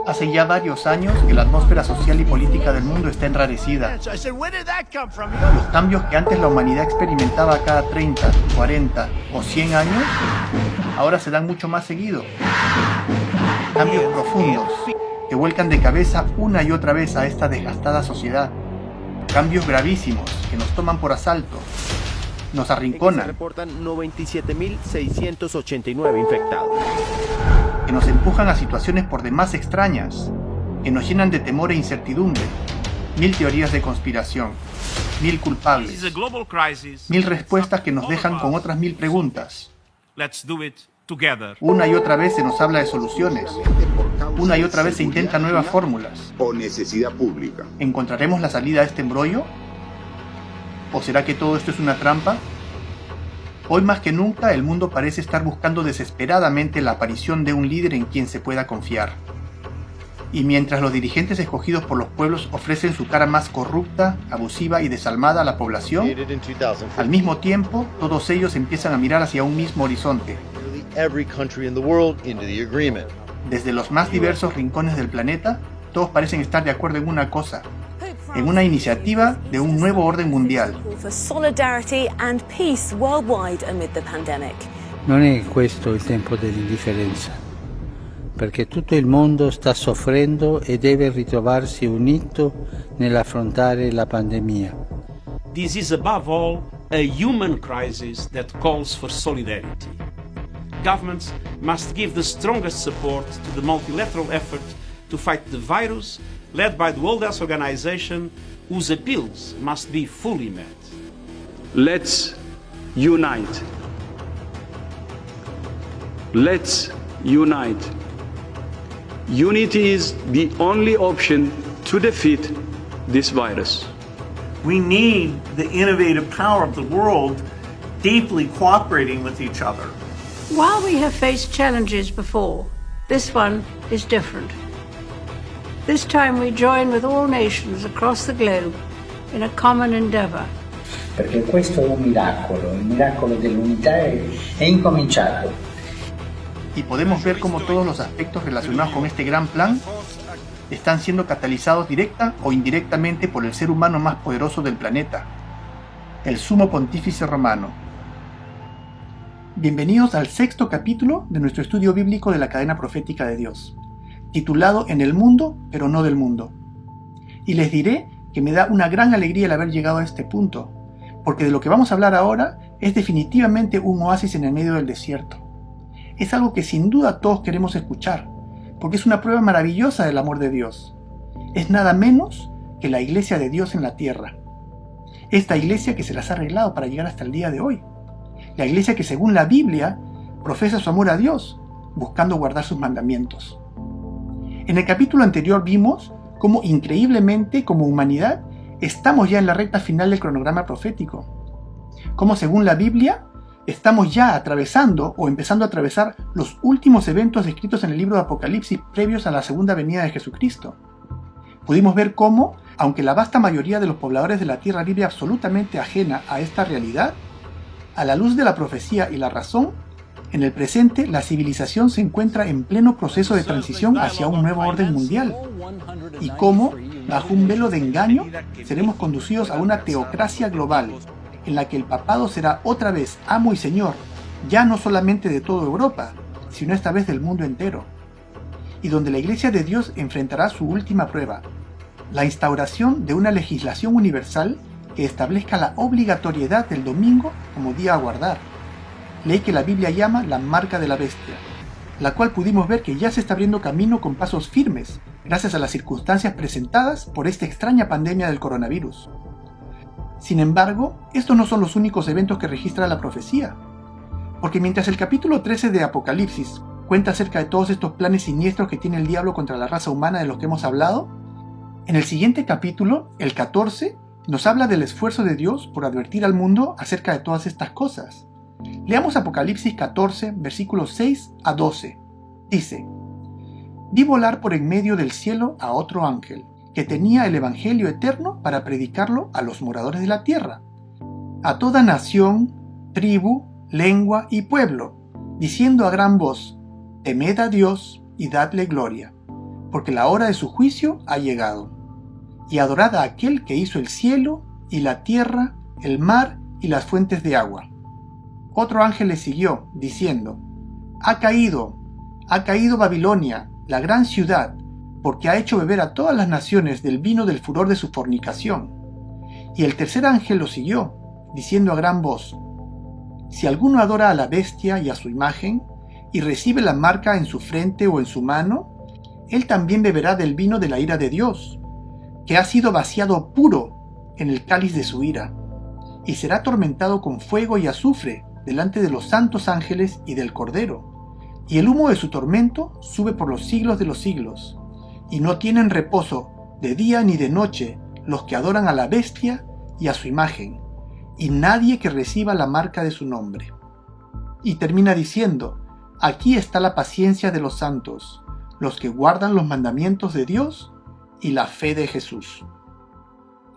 Hace ya varios años que la atmósfera social y política del mundo está enrarecida. Los cambios que antes la humanidad experimentaba cada 30, 40 o 100 años, ahora se dan mucho más seguido. Cambios profundos que vuelcan de cabeza una y otra vez a esta desgastada sociedad. Cambios gravísimos que nos toman por asalto, nos arrinconan. Se reportan 97.689 infectados. Que nos empujan a situaciones por demás extrañas, que nos llenan de temor e incertidumbre, 1000 teorías de conspiración, 1000 culpables, 1000 respuestas que nos dejan con otras 1000 preguntas. Una y otra vez se nos habla de soluciones, una y otra vez se intentan nuevas fórmulas. O necesidad pública. ¿Encontraremos la salida a este embrollo? ¿O será que todo esto es una trampa? Hoy más que nunca el mundo parece estar buscando desesperadamente la aparición de un líder en quien se pueda confiar. Y mientras los dirigentes escogidos por los pueblos ofrecen su cara más corrupta, abusiva y desalmada a la población, al mismo tiempo todos ellos empiezan a mirar hacia un mismo horizonte. Desde los más diversos rincones del planeta, todos parecen estar de acuerdo en una cosa: en una iniciativa de un nuevo orden mundial. Non è questo il tempo dell'indifferenza, perché tutto il mondo sta soffrendo e deve ritrovarsi unito nell'affrontare la pandemia. This is above all a human crisis that calls for solidarity. Governments must give the strongest support to the multilateral effort to fight the virus, led by the World Health Organization, whose appeals must be fully met. Let's unite. Let's unite. Unity is the only option to defeat this virus. We need the innovative power of the world deeply cooperating with each other. While we have faced challenges before, this one is different. This time we join with all nations across the globe in a common endeavor. Perché questo è un miracolo, il miracolo dell'unità è incominciato. Y podemos ver cómo todos los aspectos relacionados con este gran plan están siendo catalizados directa o indirectamente por el ser humano más poderoso del planeta, el Sumo Pontífice Romano. Bienvenidos al 6º capítulo de nuestro estudio bíblico de la cadena profética de Dios, titulado En el mundo, pero no del mundo. Y les diré que me da una gran alegría el haber llegado a este punto, porque de lo que vamos a hablar ahora es definitivamente un oasis en el medio del desierto. Es algo que sin duda todos queremos escuchar, porque es una prueba maravillosa del amor de Dios. Es nada menos que la iglesia de Dios en la tierra. Esta iglesia que se las ha arreglado para llegar hasta el día de hoy. La iglesia que según la Biblia profesa su amor a Dios, buscando guardar sus mandamientos. En el capítulo anterior vimos cómo increíblemente como humanidad estamos ya en la recta final del cronograma profético. Cómo según la Biblia estamos ya atravesando o empezando a atravesar los últimos eventos descritos en el libro de Apocalipsis previos a la segunda venida de Jesucristo. Pudimos ver cómo, aunque la vasta mayoría de los pobladores de la tierra vive absolutamente ajena a esta realidad, a la luz de la profecía y la razón, en el presente la civilización se encuentra en pleno proceso de transición hacia un nuevo orden mundial, y cómo, bajo un velo de engaño, seremos conducidos a una teocracia global, en la que el papado será otra vez amo y señor, ya no solamente de toda Europa, sino esta vez del mundo entero, y donde la Iglesia de Dios enfrentará su última prueba, la instauración de una legislación universal que establezca la obligatoriedad del domingo como día a guardar, ley que la Biblia llama la marca de la bestia, la cual pudimos ver que ya se está abriendo camino con pasos firmes, gracias a las circunstancias presentadas por esta extraña pandemia del coronavirus. Sin embargo, estos no son los únicos eventos que registra la profecía, porque mientras el capítulo 13 de Apocalipsis cuenta acerca de todos estos planes siniestros que tiene el diablo contra la raza humana de los que hemos hablado, en el siguiente capítulo, el 14, nos habla del esfuerzo de Dios por advertir al mundo acerca de todas estas cosas. Leamos Apocalipsis 14, versículos 6 a 12. Dice: Vi volar por en medio del cielo a otro ángel, que tenía el evangelio eterno para predicarlo a los moradores de la tierra, a toda nación, tribu, lengua y pueblo, diciendo a gran voz: Temed a Dios y dadle gloria, porque la hora de su juicio ha llegado. Y adorad a aquel que hizo el cielo y la tierra, el mar y las fuentes de agua. Otro ángel le siguió, diciendo: ha caído Babilonia, la gran ciudad, porque ha hecho beber a todas las naciones del vino del furor de su fornicación. Y el tercer ángel lo siguió, diciendo a gran voz: si alguno adora a la bestia y a su imagen, y recibe la marca en su frente o en su mano, él también beberá del vino de la ira de Dios, que ha sido vaciado puro en el cáliz de su ira, y será atormentado con fuego y azufre delante de los santos ángeles y del Cordero, y el humo de su tormento sube por los siglos de los siglos, y no tienen reposo de día ni de noche los que adoran a la bestia y a su imagen, y nadie que reciba la marca de su nombre. Y termina diciendo: aquí está la paciencia de los santos, los que guardan los mandamientos de Dios y la fe de Jesús.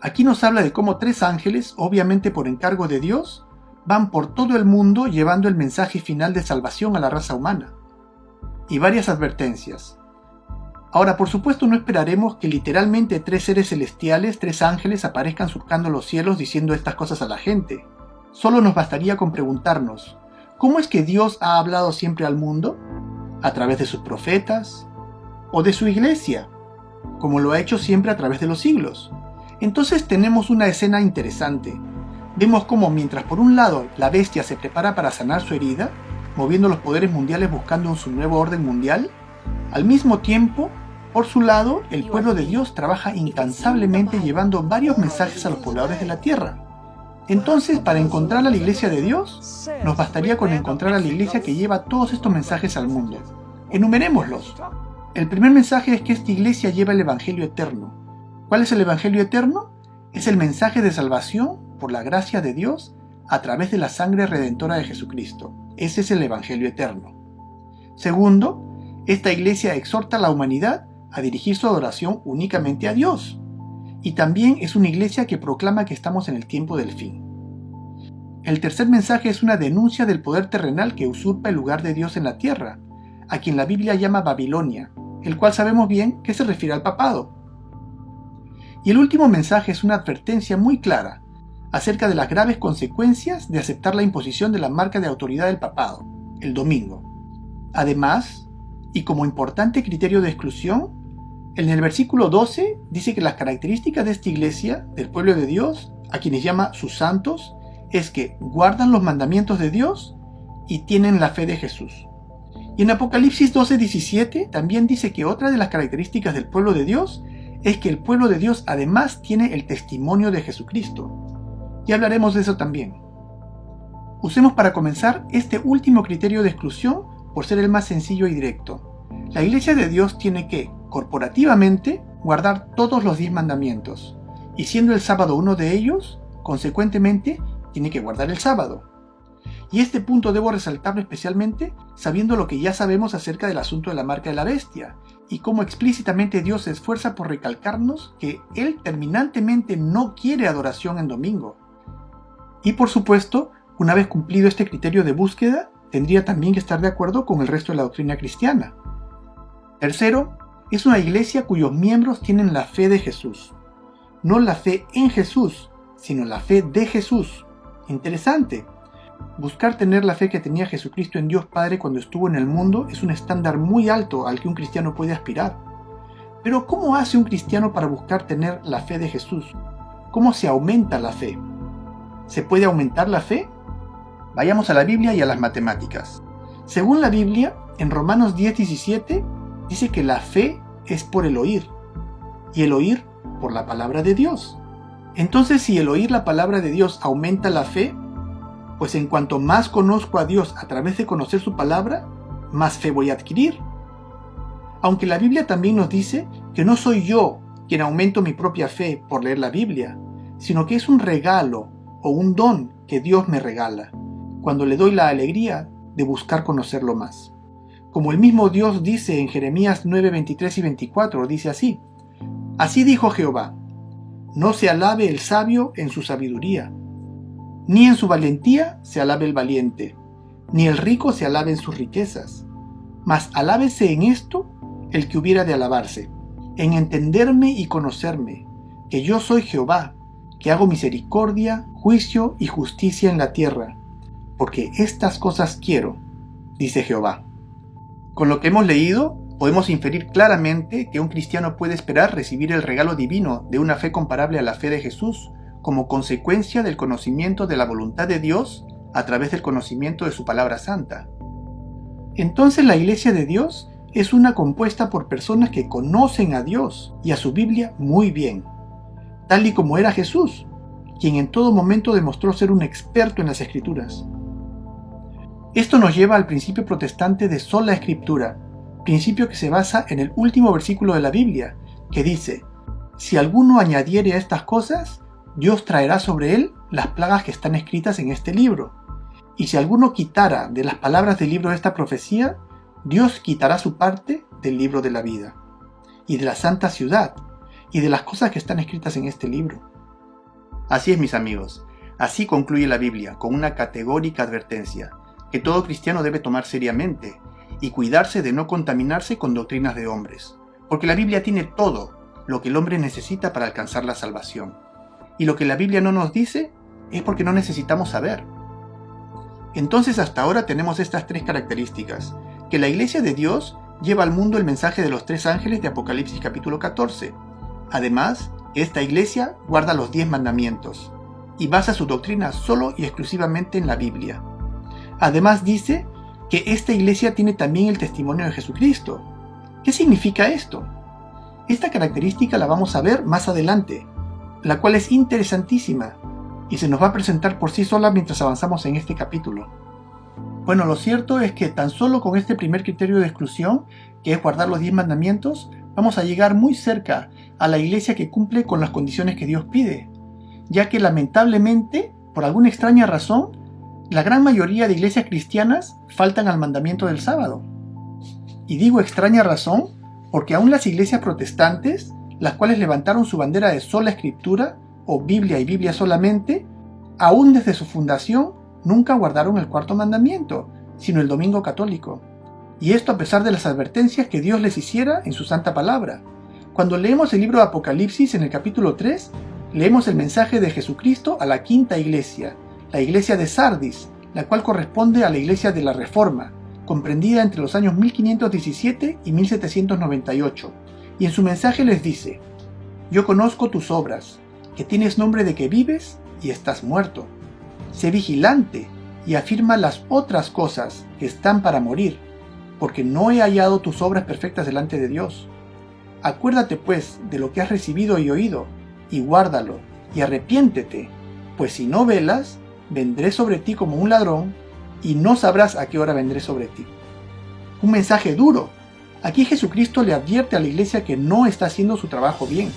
Aquí nos habla de cómo 3 ángeles, obviamente por encargo de Dios, van por todo el mundo llevando el mensaje final de salvación a la raza humana. Y varias advertencias. Ahora, por supuesto, no esperaremos que literalmente 3 seres celestiales, 3 ángeles, aparezcan surcando los cielos diciendo estas cosas a la gente. Solo nos bastaría con preguntarnos: ¿cómo es que Dios ha hablado siempre al mundo? ¿A través de sus profetas? ¿O de su iglesia? Como lo ha hecho siempre a través de los siglos. Entonces tenemos una escena interesante. Vemos cómo mientras por un lado la bestia se prepara para sanar su herida, moviendo los poderes mundiales buscando su nuevo orden mundial, al mismo tiempo, por su lado, el pueblo de Dios trabaja incansablemente llevando varios mensajes a los pobladores de la tierra. Entonces, para encontrar a la iglesia de Dios, nos bastaría con encontrar a la iglesia que lleva todos estos mensajes al mundo. Enumerémoslos. El primer mensaje es que esta iglesia lleva el Evangelio eterno. ¿Cuál es el Evangelio eterno? Es el mensaje de salvación por la gracia de Dios a través de la sangre redentora de Jesucristo. Ese es el Evangelio eterno. Segundo, esta iglesia exhorta a la humanidad a dirigir su adoración únicamente a Dios. Y también es una iglesia que proclama que estamos en el tiempo del fin. El tercer mensaje es una denuncia del poder terrenal que usurpa el lugar de Dios en la tierra, a quien la Biblia llama Babilonia, el cual sabemos bien que se refiere al papado. Y el último mensaje es una advertencia muy clara acerca de las graves consecuencias de aceptar la imposición de la marca de autoridad del papado, el domingo. Además, y como importante criterio de exclusión, en el versículo 12 dice que las características de esta iglesia, del pueblo de Dios, a quienes llama sus santos, es que guardan los mandamientos de Dios y tienen la fe de Jesús. Y en Apocalipsis 12:17 también dice que otra de las características del pueblo de Dios es que el pueblo de Dios además tiene el testimonio de Jesucristo. Y hablaremos de eso también. Usemos para comenzar este último criterio de exclusión por ser el más sencillo y directo. La iglesia de Dios tiene que, corporativamente, guardar todos los 10 mandamientos, y siendo el sábado uno de ellos, consecuentemente, tiene que guardar el sábado. Y este punto debo resaltarlo especialmente sabiendo lo que ya sabemos acerca del asunto de la marca de la bestia, y cómo explícitamente Dios se esfuerza por recalcarnos que Él terminantemente no quiere adoración en domingo. Y por supuesto, una vez cumplido este criterio de búsqueda, tendría también que estar de acuerdo con el resto de la doctrina cristiana. Tercero, es una iglesia cuyos miembros tienen la fe de Jesús. No la fe en Jesús, sino la fe de Jesús. Interesante. Buscar tener la fe que tenía Jesucristo en Dios Padre cuando estuvo en el mundo es un estándar muy alto al que un cristiano puede aspirar. Pero ¿cómo hace un cristiano para buscar tener la fe de Jesús? ¿Cómo se aumenta la fe? ¿Se puede aumentar la fe? Vayamos a la Biblia y a las matemáticas. Según la Biblia, en Romanos 10:17, dice que la fe es por el oír, y el oír por la palabra de Dios. Entonces, si el oír la palabra de Dios aumenta la fe, pues en cuanto más conozco a Dios a través de conocer su palabra, más fe voy a adquirir. Aunque la Biblia también nos dice que no soy yo quien aumento mi propia fe por leer la Biblia, sino que es un regalo o un don que Dios me regala, cuando le doy la alegría de buscar conocerlo más. Como el mismo Dios dice en Jeremías 9:23 y 24, dice así: Así dijo Jehová, no se alabe el sabio en su sabiduría, ni en su valentía se alabe el valiente, ni el rico se alabe en sus riquezas, mas alábese en esto el que hubiera de alabarse, en entenderme y conocerme, que yo soy Jehová, que hago misericordia, juicio y justicia en la tierra, porque estas cosas quiero, dice Jehová. Con lo que hemos leído, podemos inferir claramente que un cristiano puede esperar recibir el regalo divino de una fe comparable a la fe de Jesús, como consecuencia del conocimiento de la voluntad de Dios a través del conocimiento de su palabra santa. Entonces la Iglesia de Dios es una compuesta por personas que conocen a Dios y a su Biblia muy bien, tal y como era Jesús, quien en todo momento demostró ser un experto en las Escrituras. Esto nos lleva al principio protestante de sola Escritura, principio que se basa en el último versículo de la Biblia, que dice: si alguno añadiere a estas cosas, Dios traerá sobre él las plagas que están escritas en este libro. Y si alguno quitara de las palabras del libro de esta profecía, Dios quitará su parte del libro de la vida, y de la santa ciudad, y de las cosas que están escritas en este libro. Así es, mis amigos, así concluye la Biblia, con una categórica advertencia, que todo cristiano debe tomar seriamente, y cuidarse de no contaminarse con doctrinas de hombres, porque la Biblia tiene todo lo que el hombre necesita para alcanzar la salvación. Y lo que la Biblia no nos dice es porque no necesitamos saber. Entonces hasta ahora tenemos estas tres características: que la Iglesia de Dios lleva al mundo el mensaje de los 3 ángeles de Apocalipsis capítulo 14. Además, esta Iglesia guarda los 10 mandamientos y basa su doctrina solo y exclusivamente en la Biblia. Además dice que esta Iglesia tiene también el testimonio de Jesucristo. ¿Qué significa esto? Esta característica la vamos a ver más adelante, la cual es interesantísima y se nos va a presentar por sí sola mientras avanzamos en este capítulo. Bueno, lo cierto es que tan solo con este primer criterio de exclusión, que es guardar los 10 mandamientos, vamos a llegar muy cerca a la Iglesia que cumple con las condiciones que Dios pide, ya que lamentablemente, por alguna extraña razón, la gran mayoría de iglesias cristianas faltan al mandamiento del sábado. Y digo extraña razón porque aún las iglesias protestantes, las cuales levantaron su bandera de sola escritura, o Biblia y Biblia solamente, aún desde su fundación nunca guardaron el 4º mandamiento, sino el domingo católico. Y esto a pesar de las advertencias que Dios les hiciera en su santa palabra. Cuando leemos el libro de Apocalipsis en el capítulo 3, leemos el mensaje de Jesucristo a la 5ª iglesia, la iglesia de Sardis, la cual corresponde a la iglesia de la Reforma, comprendida entre los años 1517 y 1798, y en su mensaje les dice: yo conozco tus obras, que tienes nombre de que vives y estás muerto. Sé vigilante y afirma las otras cosas que están para morir, porque no he hallado tus obras perfectas delante de Dios. Acuérdate pues de lo que has recibido y oído, y guárdalo, y arrepiéntete, pues si no velas, vendré sobre ti como un ladrón, y no sabrás a qué hora vendré sobre ti. Un mensaje duro. Aquí Jesucristo le advierte a la iglesia que no está haciendo su trabajo bien,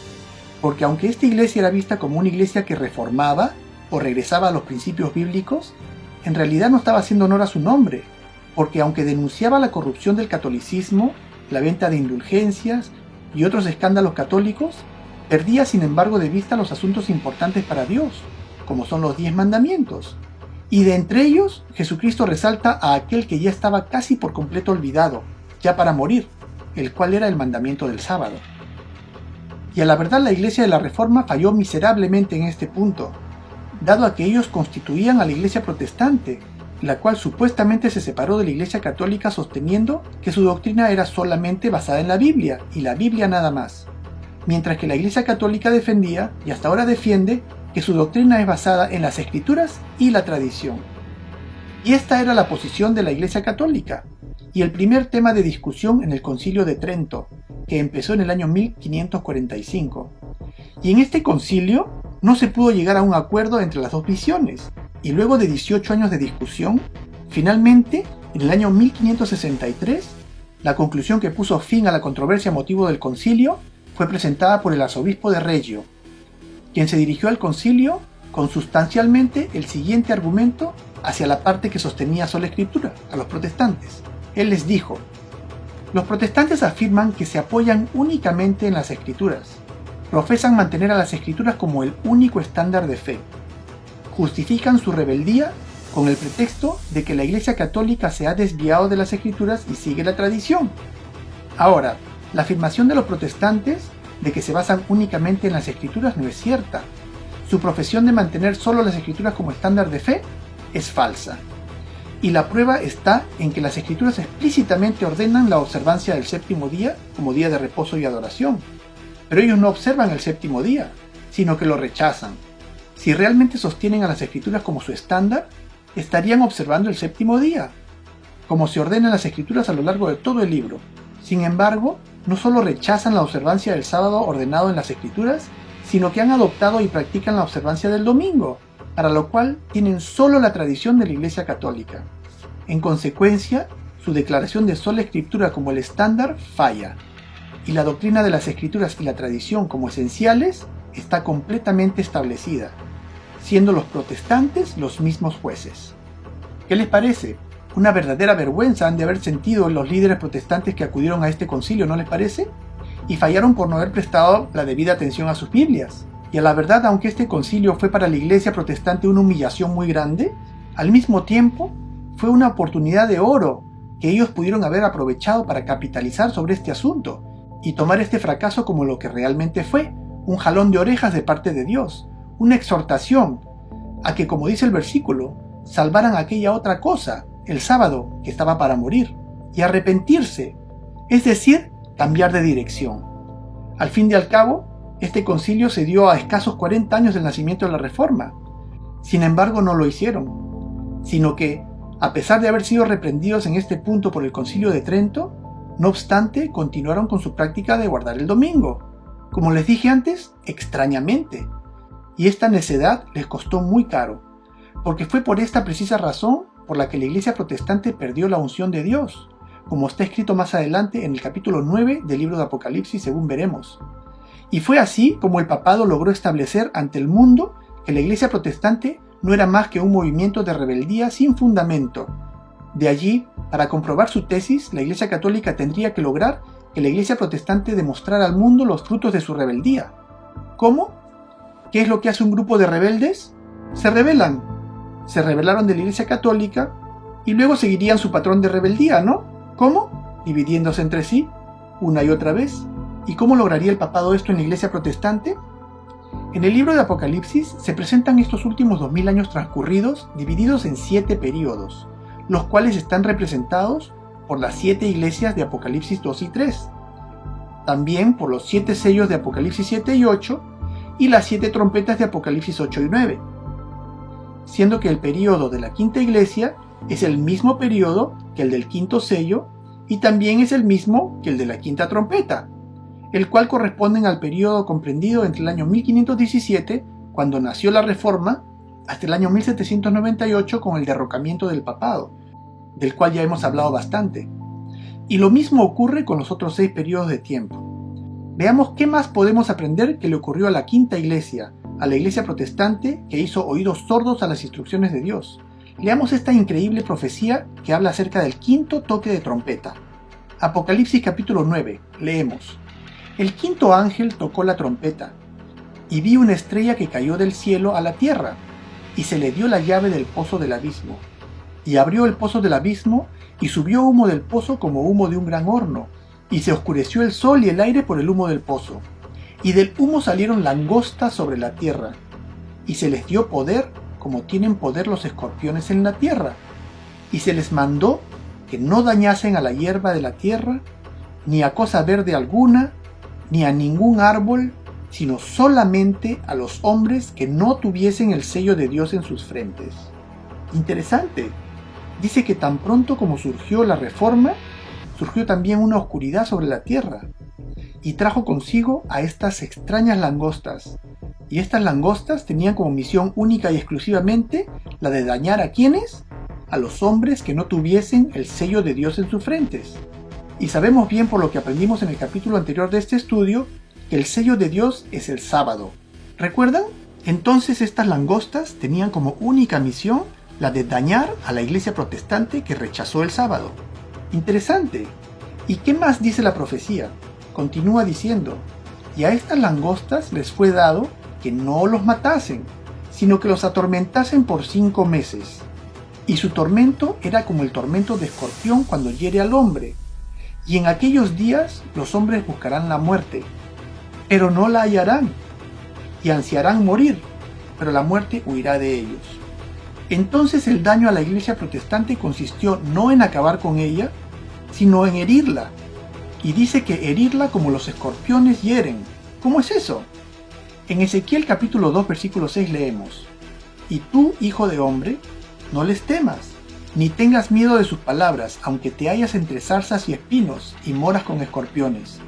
porque aunque esta iglesia era vista como una iglesia que reformaba o regresaba a los principios bíblicos, en realidad no estaba haciendo honor a su nombre, porque aunque denunciaba la corrupción del catolicismo, la venta de indulgencias y otros escándalos católicos, perdía sin embargo de vista los asuntos importantes para Dios, como son los 10 mandamientos. Y de entre ellos, Jesucristo resalta a aquel que ya estaba casi por completo olvidado, ya para morir, el cual era el mandamiento del sábado. Y a la verdad la Iglesia de la Reforma falló miserablemente en este punto, dado a que ellos constituían a la Iglesia protestante, la cual supuestamente se separó de la Iglesia católica sosteniendo que su doctrina era solamente basada en la Biblia, y la Biblia nada más, mientras que la Iglesia católica defendía, y hasta ahora defiende, que su doctrina es basada en las Escrituras y la tradición. Y esta era la posición de la Iglesia católica, y el primer tema de discusión en el Concilio de Trento, que empezó en el año 1545. Y en este concilio no se pudo llegar a un acuerdo entre las dos visiones, y luego de 18 años de discusión, finalmente, en el año 1563, la conclusión que puso fin a la controversia a motivo del concilio fue presentada por el arzobispo de Reggio, quien se dirigió al concilio con sustancialmente el siguiente argumento hacia la parte que sostenía sola escritura, a los protestantes. Él les dijo: los protestantes afirman que se apoyan únicamente en las escrituras, profesan mantener a las escrituras como el único estándar de fe, justifican su rebeldía con el pretexto de que la Iglesia católica se ha desviado de las escrituras y sigue la tradición. Ahora, La afirmación de los protestantes de que se basan únicamente en las Escrituras no es cierta. Su profesión de mantener solo las Escrituras como estándar de fe es falsa. Y la prueba está en que las Escrituras explícitamente ordenan la observancia del séptimo día como día de reposo y adoración. Pero ellos no observan el séptimo día, sino que lo rechazan. Si realmente sostienen a las Escrituras como su estándar, estarían observando el séptimo día, como se ordenan las Escrituras a lo largo de todo el libro. Sin embargo, no solo rechazan la observancia del sábado ordenado en las Escrituras, sino que han adoptado y practican la observancia del domingo, para lo cual tienen solo la tradición de la Iglesia Católica. En consecuencia, su declaración de sola Escritura como el estándar falla, y la doctrina de las Escrituras y la tradición como esenciales está completamente establecida, siendo los protestantes los mismos jueces. ¿Qué les parece? Una verdadera vergüenza han de haber sentido los líderes protestantes que acudieron a este concilio, ¿no les parece? Y fallaron por no haber prestado la debida atención a sus Biblias. Y a la verdad, aunque este concilio fue para la Iglesia protestante una humillación muy grande, al mismo tiempo fue una oportunidad de oro que ellos pudieron haber aprovechado para capitalizar sobre este asunto y tomar este fracaso como lo que realmente fue, un jalón de orejas de parte de Dios, una exhortación a que, como dice el versículo, salvaran aquella otra cosa, el sábado, que estaba para morir, y arrepentirse, es decir, cambiar de dirección. Al fin y al cabo, este concilio se dio a escasos 40 años del nacimiento de la Reforma. Sin embargo, no lo hicieron, sino que, a pesar de haber sido reprendidos en este punto por el Concilio de Trento, no obstante, continuaron con su práctica de guardar el domingo. Como les dije antes, extrañamente. Y esta necedad les costó muy caro, porque fue por esta precisa razón por la que la Iglesia protestante perdió la unción de Dios, como está escrito más adelante en el capítulo 9 del libro de Apocalipsis, según veremos. Y fue así como el papado logró establecer ante el mundo que la Iglesia protestante no era más que un movimiento de rebeldía sin fundamento. De allí, para comprobar su tesis, la Iglesia católica tendría que lograr que la Iglesia protestante demostrara al mundo los frutos de su rebeldía. ¿Cómo? ¿Qué es lo que hace un grupo de rebeldes? Se rebelan. Se rebelaron de la Iglesia católica y luego seguirían su patrón de rebeldía, ¿no? ¿Cómo? Dividiéndose entre sí, una y otra vez. ¿Y cómo lograría el papado esto en la Iglesia protestante? En el libro de Apocalipsis se presentan estos últimos 2000 años transcurridos divididos en 7 períodos, los cuales están representados por las 7 iglesias de Apocalipsis 2 y 3, también por los 7 sellos de Apocalipsis 7 y 8 y las 7 trompetas de Apocalipsis 8 y 9, siendo que el período de la quinta iglesia es el mismo período que el del quinto sello y también es el mismo que el de la quinta trompeta, el cual corresponden al período comprendido entre el año 1517, cuando nació la Reforma, hasta el año 1798 con el derrocamiento del papado, del cual ya hemos hablado bastante. Y lo mismo ocurre con los otros 6 periodos de tiempo. Veamos qué más podemos aprender que le ocurrió a la quinta iglesia, a la iglesia protestante que hizo oídos sordos a las instrucciones de Dios. Leamos esta increíble profecía que habla acerca del quinto toque de trompeta. Apocalipsis capítulo 9, leemos: El quinto ángel tocó la trompeta, y vi una estrella que cayó del cielo a la tierra, y se le dio la llave del pozo del abismo. Y abrió el pozo del abismo, y subió humo del pozo como humo de un gran horno, y se oscureció el sol y el aire por el humo del pozo. Y del humo salieron langostas sobre la tierra, y se les dio poder como tienen poder los escorpiones en la tierra, y se les mandó que no dañasen a la hierba de la tierra, ni a cosa verde alguna, ni a ningún árbol, sino solamente a los hombres que no tuviesen el sello de Dios en sus frentes. Interesante. Dice que tan pronto como surgió la Reforma, surgió también una oscuridad sobre la tierra, y trajo consigo a estas extrañas langostas. Y estas langostas tenían como misión única y exclusivamente la de dañar a ¿quiénes? A los hombres que no tuviesen el sello de Dios en sus frentes. Y sabemos bien por lo que aprendimos en el capítulo anterior de este estudio, que el sello de Dios es el sábado. ¿Recuerdan? Entonces estas langostas tenían como única misión la de dañar a la iglesia protestante que rechazó el sábado. Interesante. ¿Y qué más dice la profecía? Continúa diciendo: y a estas langostas les fue dado que no los matasen, sino que los atormentasen por 5 meses. Y su tormento era como el tormento de escorpión cuando hiere al hombre, Y en aquellos días los hombres buscarán la muerte, pero no la hallarán, y ansiarán morir, pero la muerte huirá de ellos. Entonces el daño a la iglesia protestante consistió no en acabar con ella, sino en herirla. Y dice que herirla como los escorpiones hieren. ¿Cómo es eso? En Ezequiel capítulo 2 versículo 6 leemos: Y tú, hijo de hombre, no les temas, ni tengas miedo de sus palabras, aunque te hallas entre zarzas y espinos, y moras con escorpiones.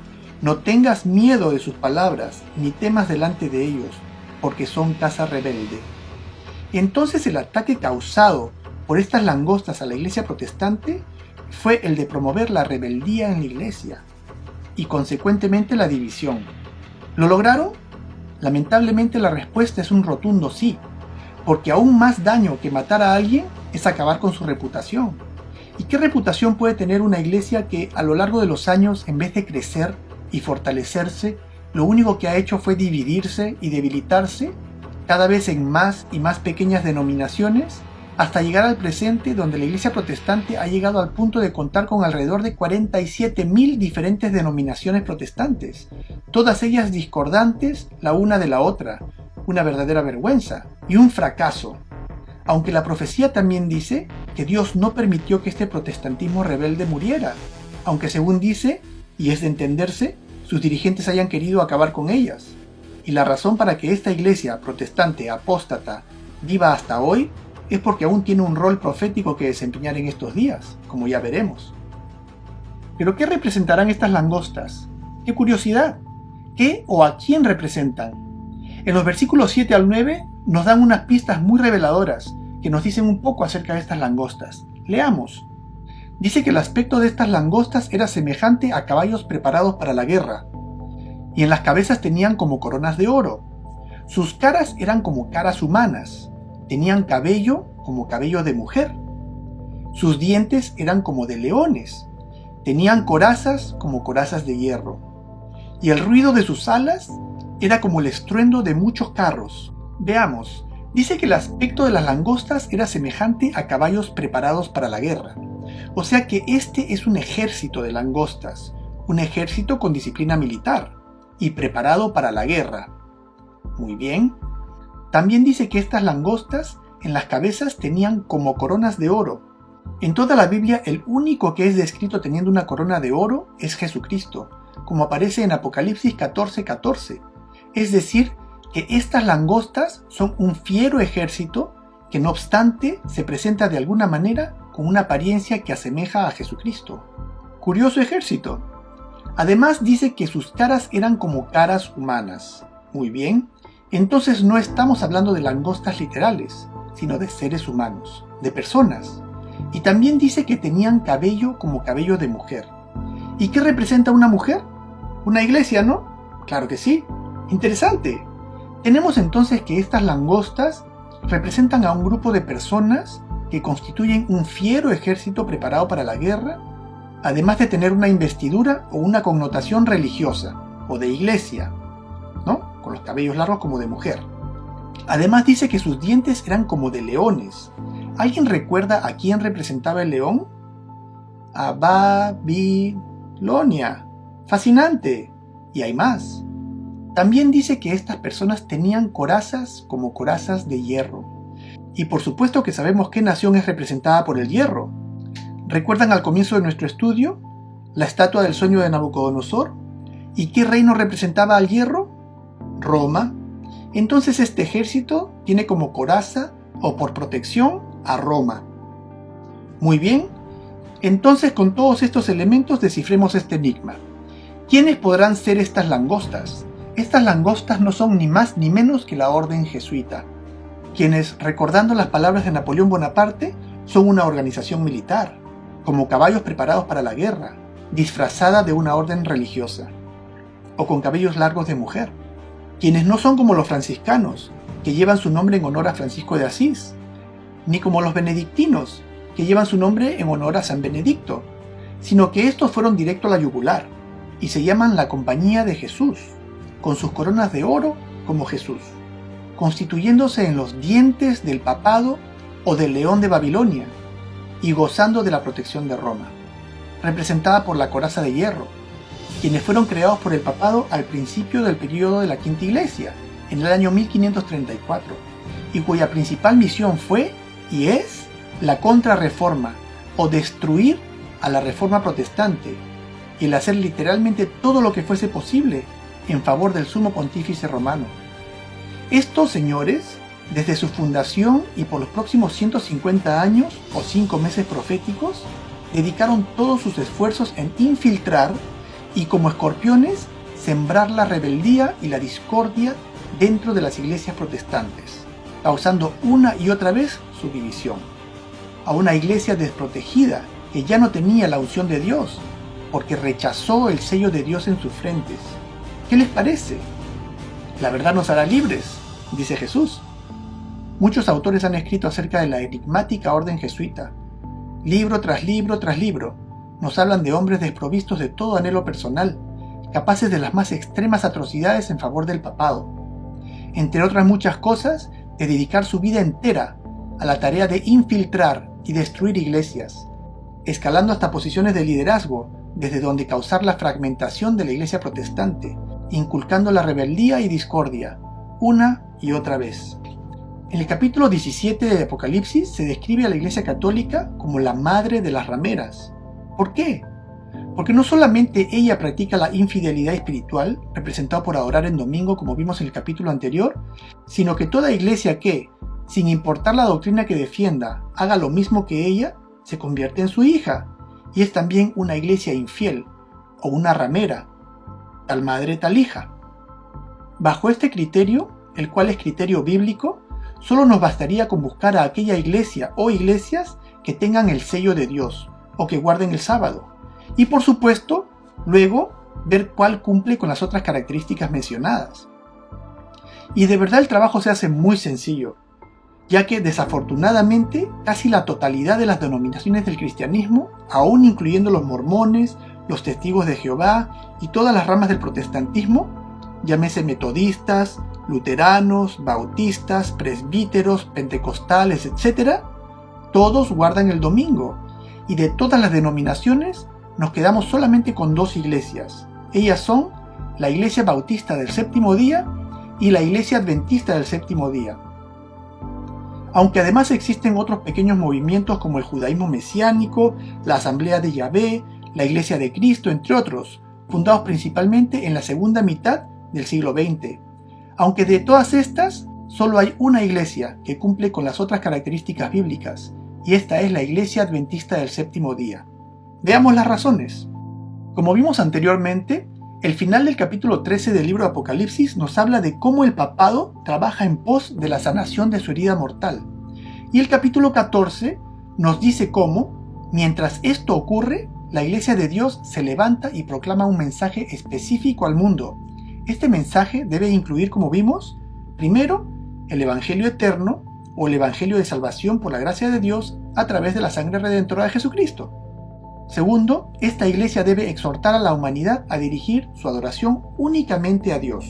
No tengas miedo de sus palabras, ni temas delante de ellos, porque son casa rebelde. Entonces el ataque causado por estas langostas a la iglesia protestante fue el de promover la rebeldía en la iglesia, y consecuentemente la división. ¿Lo lograron? Lamentablemente la respuesta es un rotundo sí, porque aún más daño que matar a alguien es acabar con su reputación. ¿Y qué reputación puede tener una iglesia que a lo largo de los años, en vez de crecer y fortalecerse, lo único que ha hecho fue dividirse y debilitarse, cada vez en más y más pequeñas denominaciones, hasta llegar al presente, donde la iglesia protestante ha llegado al punto de contar con alrededor de 47.000 diferentes denominaciones protestantes, todas ellas discordantes la una de la otra, una verdadera vergüenza y un fracaso. Aunque la profecía también dice que Dios no permitió que este protestantismo rebelde muriera, aunque según dice, y es de entenderse, sus dirigentes hayan querido acabar con ellas. Y la razón para que esta iglesia protestante apóstata viva hasta hoy es porque aún tiene un rol profético que desempeñar en estos días, como ya veremos. ¿Pero qué representarán estas langostas? ¡Qué curiosidad! ¿Qué o a quién representan? En los versículos 7 al 9 nos dan unas pistas muy reveladoras que nos dicen un poco acerca de estas langostas. Leamos. Dice que el aspecto de estas langostas era semejante a caballos preparados para la guerra, y en las cabezas tenían como coronas de oro. Sus caras eran como caras humanas, tenían cabello como cabello de mujer. Sus dientes eran como de leones, tenían corazas como corazas de hierro, y el ruido de sus alas era como el estruendo de muchos carros. Veamos, dice que el aspecto de las langostas era semejante a caballos preparados para la guerra. O sea que este es un ejército de langostas, un ejército con disciplina militar y preparado para la guerra. Muy bien. También dice que estas langostas en las cabezas tenían como coronas de oro. En toda la Biblia el único que es descrito teniendo una corona de oro es Jesucristo, como aparece en Apocalipsis 14:14. Es decir, que estas langostas son un fiero ejército que no obstante se presenta de alguna manera con una apariencia que asemeja a Jesucristo. Curioso ejército. Además dice que sus caras eran como caras humanas. Muy bien, entonces no estamos hablando de langostas literales, sino de seres humanos, de personas. Y también dice que tenían cabello como cabello de mujer. ¿Y qué representa una mujer? Una iglesia, ¿no? Claro que sí. Interesante. Tenemos entonces que estas langostas representan a un grupo de personas que constituyen un fiero ejército preparado para la guerra, además de tener una investidura o una connotación religiosa, o de iglesia, ¿no? Con los cabellos largos como de mujer. Además dice que sus dientes eran como de leones. ¿Alguien recuerda a quién representaba el león? A Babilonia. Fascinante. Y hay más. También dice que estas personas tenían corazas como corazas de hierro. Y por supuesto que sabemos qué nación es representada por el hierro. ¿Recuerdan al comienzo de nuestro estudio la estatua del sueño de Nabucodonosor? ¿Y qué reino representaba al hierro? Roma. Entonces este ejército tiene como coraza o por protección a Roma. Muy bien, entonces con todos estos elementos descifremos este enigma. ¿Quiénes podrán ser estas langostas? Estas langostas no son ni más ni menos que la orden jesuita, quienes, recordando las palabras de Napoleón Bonaparte, son una organización militar, como caballos preparados para la guerra, disfrazada de una orden religiosa, o con cabellos largos de mujer, quienes no son como los franciscanos, que llevan su nombre en honor a Francisco de Asís, ni como los benedictinos, que llevan su nombre en honor a San Benedicto, sino que estos fueron directo a la yugular, y se llaman la Compañía de Jesús, con sus coronas de oro como Jesús, constituyéndose en los dientes del papado o del león de Babilonia, y gozando de la protección de Roma. representada por la coraza de hierro, quienes fueron creados por el papado al principio del período de la Quinta Iglesia, en el año 1534, y cuya principal misión fue y es la contrarreforma, o destruir a la reforma protestante, y el hacer literalmente todo lo que fuese posible en favor del sumo pontífice romano. Estos señores, desde su fundación y por los próximos 150 años o 5 meses proféticos, dedicaron todos sus esfuerzos en infiltrar y, como escorpiones, sembrar la rebeldía y la discordia dentro de las iglesias protestantes, causando una y otra vez su división. A una iglesia desprotegida que ya no tenía la unción de Dios, porque rechazó el sello de Dios en sus frentes. ¿Qué les parece? La verdad nos hará libres, dice Jesús. Muchos autores han escrito acerca de la enigmática orden jesuita. Libro tras libro tras libro, nos hablan de hombres desprovistos de todo anhelo personal, capaces de las más extremas atrocidades en favor del papado. Entre otras muchas cosas, de dedicar su vida entera a la tarea de infiltrar y destruir iglesias, escalando hasta posiciones de liderazgo, desde donde causar la fragmentación de la iglesia protestante, inculcando la rebeldía y discordia, una y otra vez. En el capítulo 17 de Apocalipsis se describe a la Iglesia Católica como la madre de las rameras. ¿Por qué? Porque no solamente ella practica la infidelidad espiritual, representado por adorar en domingo como vimos en el capítulo anterior, sino que toda iglesia que, sin importar la doctrina que defienda, haga lo mismo que ella, se convierte en su hija, y es también una iglesia infiel, o una ramera, tal madre tal hija. Bajo este criterio, el cual es criterio bíblico, solo nos bastaría con buscar a aquella iglesia o iglesias que tengan el sello de Dios, o que guarden el sábado, y por supuesto, luego ver cuál cumple con las otras características mencionadas. Y de verdad el trabajo se hace muy sencillo, ya que desafortunadamente casi la totalidad de las denominaciones del cristianismo, aún incluyendo los mormones, los testigos de Jehová y todas las ramas del protestantismo, llámese metodistas, luteranos, bautistas, presbíteros, pentecostales, etc., todos guardan el domingo, y de todas las denominaciones nos quedamos solamente con 2 iglesias. Ellas son la Iglesia Bautista del Séptimo Día y la Iglesia Adventista del Séptimo Día. Aunque además existen otros pequeños movimientos como el judaísmo mesiánico, la Asamblea de Yahvé, la Iglesia de Cristo, entre otros, fundados principalmente en la segunda mitad del siglo XX. Aunque de todas estas, solo hay una iglesia que cumple con las otras características bíblicas, y esta es la Iglesia Adventista del Séptimo Día. Veamos las razones. Como vimos anteriormente, el final del capítulo 13 del libro de Apocalipsis nos habla de cómo el papado trabaja en pos de la sanación de su herida mortal. Y el capítulo 14 nos dice cómo, mientras esto ocurre, la Iglesia de Dios se levanta y proclama un mensaje específico al mundo. Este mensaje debe incluir, como vimos, primero, el Evangelio eterno o el Evangelio de salvación por la gracia de Dios a través de la sangre redentora de Jesucristo. Segundo, esta iglesia debe exhortar a la humanidad a dirigir su adoración únicamente a Dios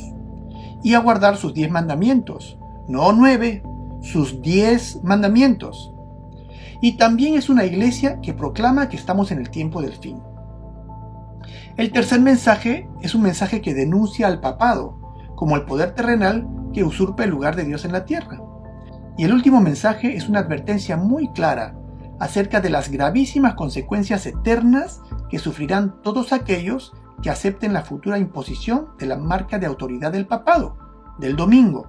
y a guardar sus 10 mandamientos, no 9, sus 10 mandamientos. Y también es una iglesia que proclama que estamos en el tiempo del fin. El tercer mensaje es un mensaje que denuncia al papado como el poder terrenal que usurpa el lugar de Dios en la tierra. Y el último mensaje es una advertencia muy clara acerca de las gravísimas consecuencias eternas que sufrirán todos aquellos que acepten la futura imposición de la marca de autoridad del papado, del domingo.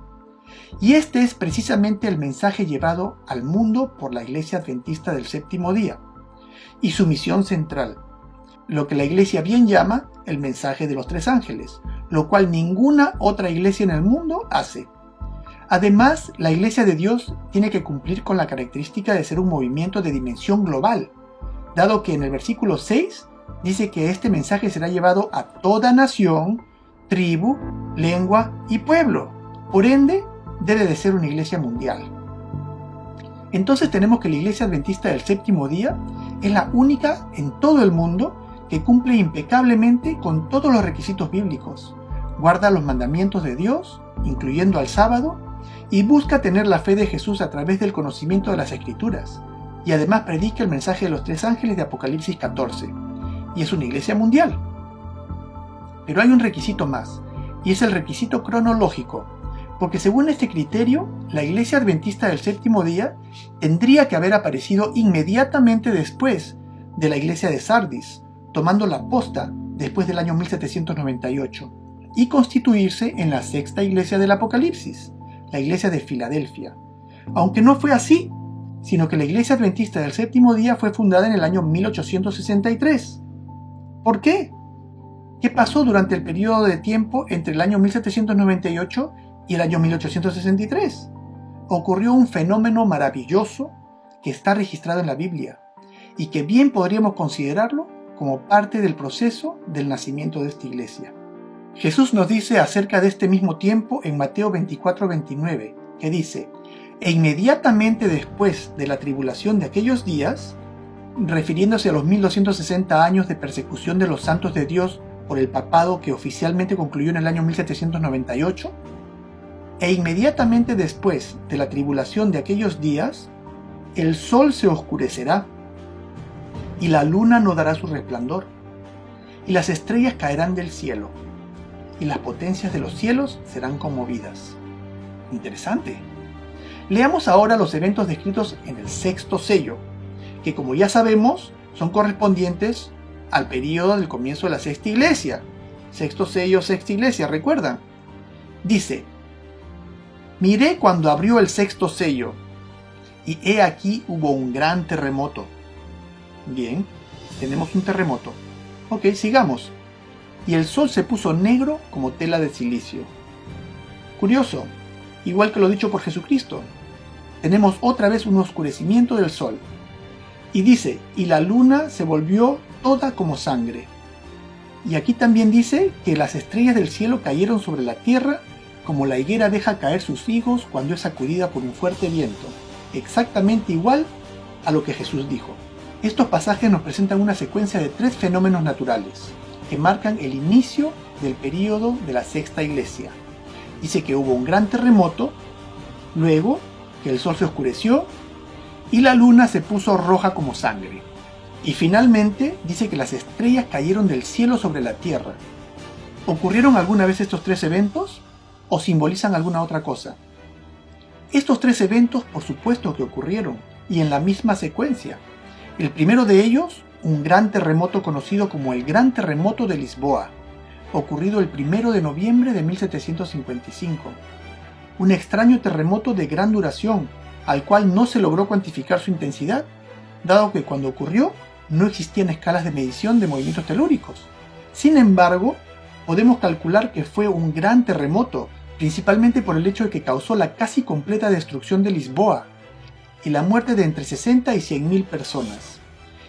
Y este es precisamente el mensaje llevado al mundo por la Iglesia Adventista del Séptimo Día, y su misión central, lo que la Iglesia bien llama el mensaje de los 3 ángeles, lo cual ninguna otra iglesia en el mundo hace. Además, la Iglesia de Dios tiene que cumplir con la característica de ser un movimiento de dimensión global, dado que en el versículo 6 dice que este mensaje será llevado a toda nación, tribu, lengua y pueblo. Por ende, debe de ser una iglesia mundial. Entonces tenemos que la Iglesia Adventista del Séptimo Día es la única en todo el mundo que cumple impecablemente con todos los requisitos bíblicos, guarda los mandamientos de Dios, incluyendo al sábado, y busca tener la fe de Jesús a través del conocimiento de las Escrituras, y además predica el mensaje de los 3 ángeles de Apocalipsis 14, y es una iglesia mundial. Pero hay un requisito más, y es el requisito cronológico, porque según este criterio, la iglesia adventista del séptimo día tendría que haber aparecido inmediatamente después de la iglesia de Sardis, tomando la posta después del año 1798, y constituirse en la sexta iglesia del Apocalipsis, la iglesia de Filadelfia. Aunque no fue así, sino que la iglesia adventista del séptimo día fue fundada en el año 1863. ¿Por qué? ¿Qué pasó durante el periodo de tiempo entre el año 1798 y el año 1863? Ocurrió un fenómeno maravilloso que está registrado en la Biblia y que bien podríamos considerarlo como parte del proceso del nacimiento de esta iglesia. Jesús nos dice acerca de este mismo tiempo en Mateo 24:29, que dice: e inmediatamente después de la tribulación de aquellos días, refiriéndose a los 1260 años de persecución de los santos de Dios por el papado que oficialmente concluyó en el año 1798, e inmediatamente después de la tribulación de aquellos días, el sol se oscurecerá, y la luna no dará su resplandor, y las estrellas caerán del cielo, y las potencias de los cielos serán conmovidas. Interesante. Leamos ahora los eventos descritos en el sexto sello, que como ya sabemos, son correspondientes al periodo del comienzo de la sexta iglesia. Sexto sello, sexta iglesia, ¿recuerdan? Dice: miré cuando abrió el sexto sello, y he aquí hubo un gran terremoto. Bien, tenemos un terremoto. Ok, sigamos. Y el sol se puso negro como tela de silicio. Curioso, igual que lo dicho por Jesucristo. Tenemos otra vez un oscurecimiento del sol. Y dice, y la luna se volvió toda como sangre. Y aquí también dice que las estrellas del cielo cayeron sobre la tierra como la higuera deja caer sus higos cuando es sacudida por un fuerte viento. Exactamente igual a lo que Jesús dijo. Estos pasajes nos presentan una secuencia de 3 fenómenos naturales que marcan el inicio del período de la sexta iglesia. Dice que hubo un gran terremoto, luego que el sol se oscureció y la luna se puso roja como sangre. Y finalmente dice que las estrellas cayeron del cielo sobre la tierra. ¿Ocurrieron alguna vez estos 3 eventos o simbolizan alguna otra cosa? Estos 3 eventos por supuesto que ocurrieron y en la misma secuencia. El primero de ellos, un gran terremoto conocido como el Gran Terremoto de Lisboa, ocurrido el 1 de noviembre de 1755. Un extraño terremoto de gran duración, al cual no se logró cuantificar su intensidad, dado que cuando ocurrió no existían escalas de medición de movimientos telúricos. Sin embargo, podemos calcular que fue un gran terremoto, principalmente por el hecho de que causó la casi completa destrucción de Lisboa y la muerte de entre 60 y 100.000 personas,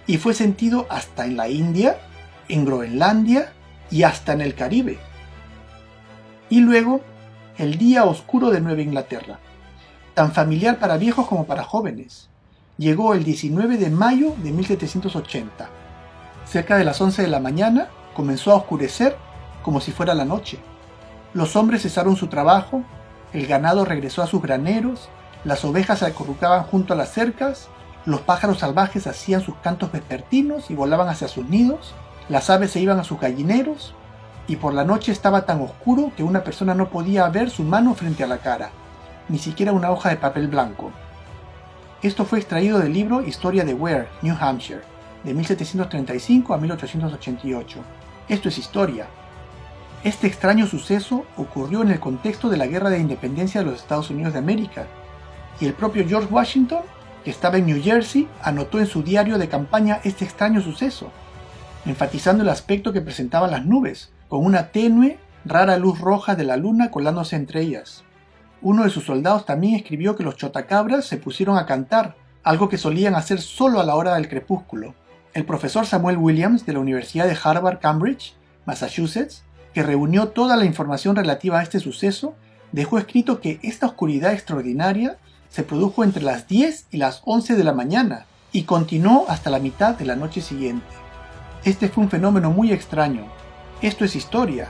y fue sentido hasta en la India, en Groenlandia y hasta en el Caribe. Y luego, el día oscuro de Nueva Inglaterra, tan familiar para viejos como para jóvenes, llegó el 19 de mayo de 1780. Cerca de las 11 de la mañana comenzó a oscurecer como si fuera la noche. Los hombres cesaron su trabajo, el ganado regresó a sus graneros, las ovejas se acurrucaban junto a las cercas, los pájaros salvajes hacían sus cantos vespertinos y volaban hacia sus nidos, las aves se iban a sus gallineros, y por la noche estaba tan oscuro que una persona no podía ver su mano frente a la cara, ni siquiera una hoja de papel blanco. Esto fue extraído del libro Historia de Ware, New Hampshire, de 1735 a 1888. Esto es historia. Este extraño suceso ocurrió en el contexto de la Guerra de Independencia de los Estados Unidos de América, y el propio George Washington, que estaba en New Jersey, anotó en su diario de campaña este extraño suceso, enfatizando el aspecto que presentaban las nubes, con una tenue, rara luz roja de la luna colándose entre ellas. Uno de sus soldados también escribió que los chotacabras se pusieron a cantar, algo que solían hacer solo a la hora del crepúsculo. El profesor Samuel Williams de la Universidad de Harvard, Cambridge, Massachusetts, que reunió toda la información relativa a este suceso, dejó escrito que esta oscuridad extraordinaria se produjo entre las 10 y las 11 de la mañana y continuó hasta la mitad de la noche siguiente. Este fue un fenómeno muy extraño. Esto es historia.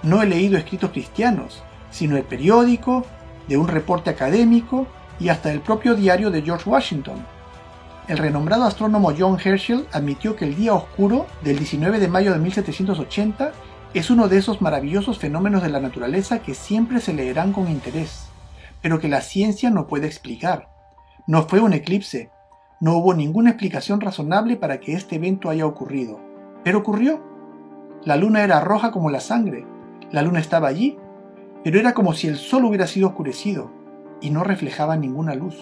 No he leído escritos cristianos, sino el periódico, de un reporte académico y hasta el propio diario de George Washington. el renombrado astrónomo John Herschel admitió que el día oscuro del 19 de mayo de 1780 es uno de esos maravillosos fenómenos de la naturaleza que siempre se leerán con interés, pero que la ciencia no puede explicar. No fue un eclipse, no hubo ninguna explicación razonable para que este evento haya ocurrido, pero ocurrió. La luna era roja como la sangre, la luna estaba allí, pero era como si el sol hubiera sido oscurecido y no reflejaba ninguna luz.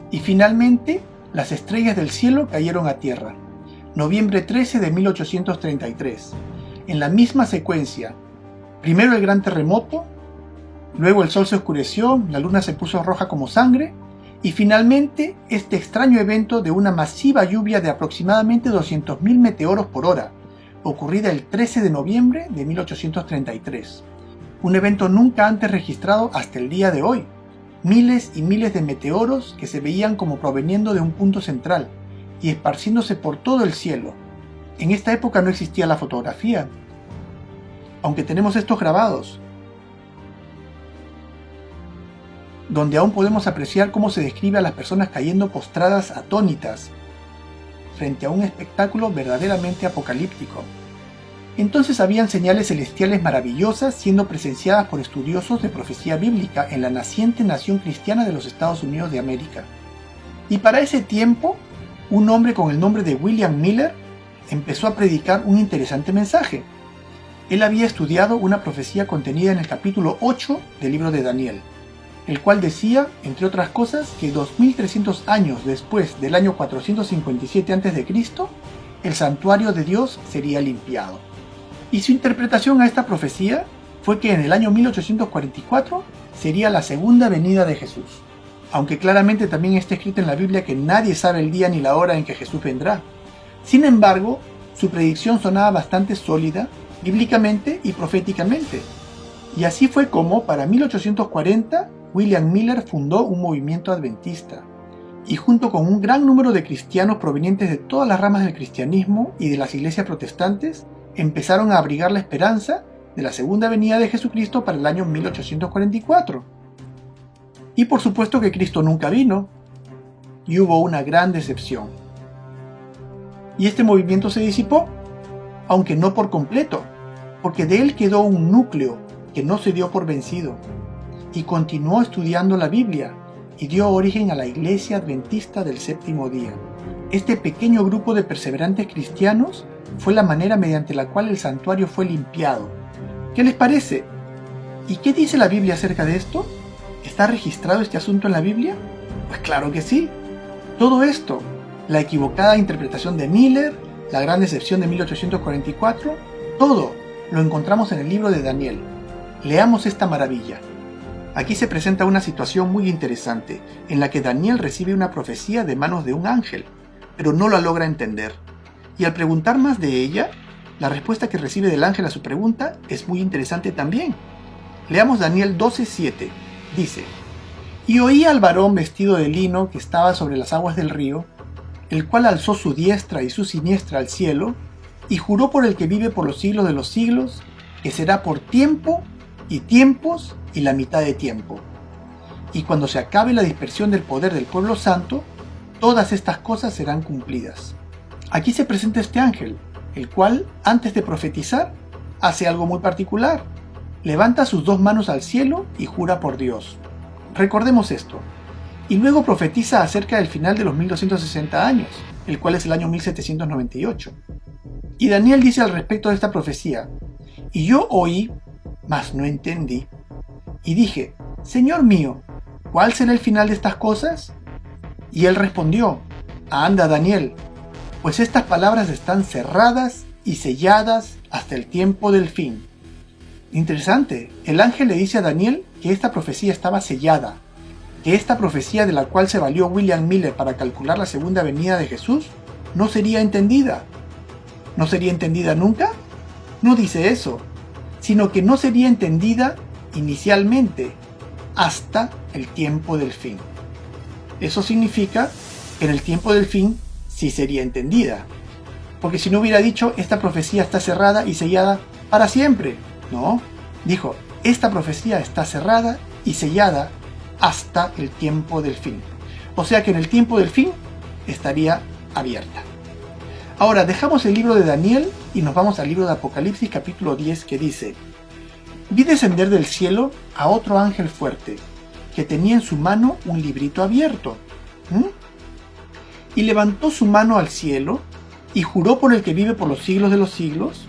Y finalmente, las estrellas del cielo cayeron a tierra. Noviembre 13 de 1833. En la misma secuencia, primero el gran terremoto, luego el sol se oscureció, la luna se puso roja como sangre, y finalmente este extraño evento de una masiva lluvia de aproximadamente 200.000 meteoros por hora, ocurrida el 13 de noviembre de 1833. Un evento nunca antes registrado hasta el día de hoy. Miles y miles de meteoros que se veían como proveniendo de un punto central y esparciéndose por todo el cielo. En esta época no existía la fotografía, aunque tenemos estos grabados, donde aún podemos apreciar cómo se describe a las personas cayendo postradas atónitas frente a un espectáculo verdaderamente apocalíptico. Entonces habían señales celestiales maravillosas siendo presenciadas por estudiosos de profecía bíblica en la naciente nación cristiana de los Estados Unidos de América. Y para ese tiempo, un hombre con el nombre de William Miller empezó a predicar un interesante mensaje. Él había estudiado una profecía contenida en el capítulo 8 del libro de Daniel, el cual decía, entre otras cosas, que 2300 años después del año 457 a.C., el santuario de Dios sería limpiado. Y su interpretación a esta profecía fue que en el año 1844 sería la segunda venida de Jesús, aunque claramente también está escrito en la Biblia que nadie sabe el día ni la hora en que Jesús vendrá. Sin embargo, su predicción sonaba bastante sólida, bíblicamente y proféticamente. Y así fue como, para 1840, William Miller fundó un movimiento adventista, y junto con un gran número de cristianos provenientes de todas las ramas del cristianismo y de las iglesias protestantes, empezaron a abrigar la esperanza de la segunda venida de Jesucristo para el año 1844. Y por supuesto que Cristo nunca vino, y hubo una gran decepción. Y este movimiento se disipó, aunque no por completo, porque de él quedó un núcleo que no se dio por vencido, y continuó estudiando la Biblia, y dio origen a la Iglesia Adventista del Séptimo Día. Este pequeño grupo de perseverantes cristianos fue la manera mediante la cual el santuario fue limpiado. ¿Qué les parece? ¿Y qué dice la Biblia acerca de esto? ¿Está registrado este asunto en la Biblia? Pues claro que sí. Todo esto, la equivocada interpretación de Miller, la gran decepción de 1844, todo lo encontramos en el libro de Daniel. Leamos esta maravilla. Aquí se presenta una situación muy interesante, en la que Daniel recibe una profecía de manos de un ángel, pero no la logra entender. Y al preguntar más de ella, la respuesta que recibe del ángel a su pregunta es muy interesante también. Leamos Daniel 12:7. Dice: Y oí al varón vestido de lino que estaba sobre las aguas del río, el cual alzó su diestra y su siniestra al cielo, y juró por el que vive por los siglos de los siglos, que será por tiempo y tiempos y la mitad de tiempo. Y cuando se acabe la dispersión del poder del pueblo santo, todas estas cosas serán cumplidas. Aquí se presenta este ángel, el cual, antes de profetizar, hace algo muy particular. Levanta sus dos manos al cielo y jura por Dios. Recordemos esto. Y luego profetiza acerca del final de los 1260 años, el cual es el año 1798. Y Daniel dice al respecto de esta profecía: Y yo oí, mas no entendí. Y dije: Señor mío, ¿cuál será el final de estas cosas? Y él respondió: Anda, Daniel, pues estas palabras están cerradas y selladas hasta el tiempo del fin. Interesante, el ángel le dice a Daniel que esta profecía estaba sellada, que esta profecía de la cual se valió William Miller para calcular la segunda venida de Jesús no sería entendida. ¿No sería entendida nunca? No dice eso, sino que no sería entendida inicialmente, hasta el tiempo del fin. Eso significa que en el tiempo del fin sí sería entendida, porque si no hubiera dicho esta profecía está cerrada y sellada para siempre. No, dijo esta profecía está cerrada y sellada hasta el tiempo del fin. O sea que en el tiempo del fin estaría abierta. Ahora dejamos el libro de Daniel y nos vamos al libro de Apocalipsis capítulo 10, que dice: vi descender del cielo a otro ángel fuerte, que tenía en su mano un librito abierto. Y levantó su mano al cielo y juró por el que vive por los siglos de los siglos,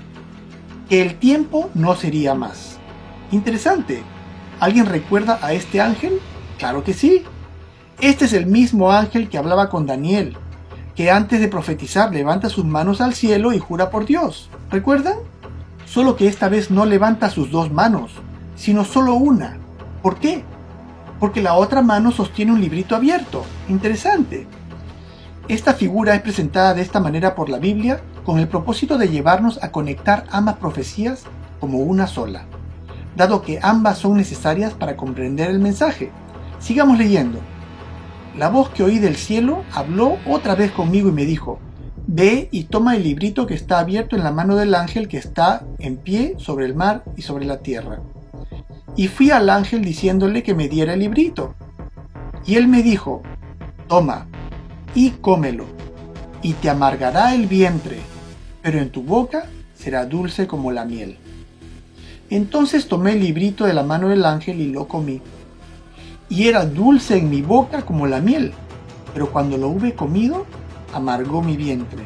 que el tiempo no sería más. Interesante. ¿Alguien recuerda a este ángel? Claro que sí. Este es el mismo ángel que hablaba con Daniel, que antes de profetizar levanta sus manos al cielo y jura por Dios. ¿Recuerdan? Solo que esta vez no levanta sus dos manos, sino solo una. ¿Por qué? Porque la otra mano sostiene un librito abierto. Interesante. Esta figura es presentada de esta manera por la Biblia con el propósito de llevarnos a conectar ambas profecías como una sola, dado que ambas son necesarias para comprender el mensaje. Sigamos leyendo. La voz que oí del cielo habló otra vez conmigo y me dijo: ve y toma el librito que está abierto en la mano del ángel que está en pie sobre el mar y sobre la tierra. Y fui al ángel diciéndole que me diera el librito. Y él me dijo: toma y cómelo, y te amargará el vientre, pero en tu boca será dulce como la miel. Entonces tomé el librito de la mano del ángel y lo comí. Y era dulce en mi boca como la miel, pero cuando lo hube comido, amargó mi vientre.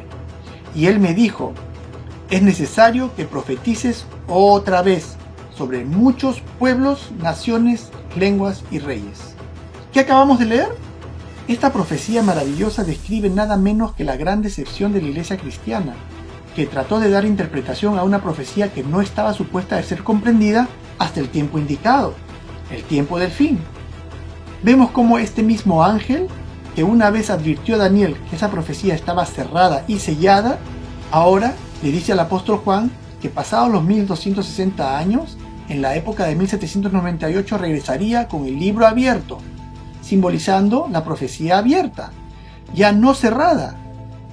Y él me dijo: es necesario que profetices otra vez sobre muchos pueblos, naciones, lenguas y reyes. ¿Qué acabamos de leer? Esta profecía maravillosa describe nada menos que la gran decepción de la iglesia cristiana, que trató de dar interpretación a una profecía que no estaba supuesta de ser comprendida hasta el tiempo indicado, el tiempo del fin. Vemos cómo este mismo ángel, que una vez advirtió a Daniel que esa profecía estaba cerrada y sellada, ahora le dice al apóstol Juan que pasados los 1260 años, en la época de 1798, regresaría con el libro abierto, simbolizando la profecía abierta, ya no cerrada,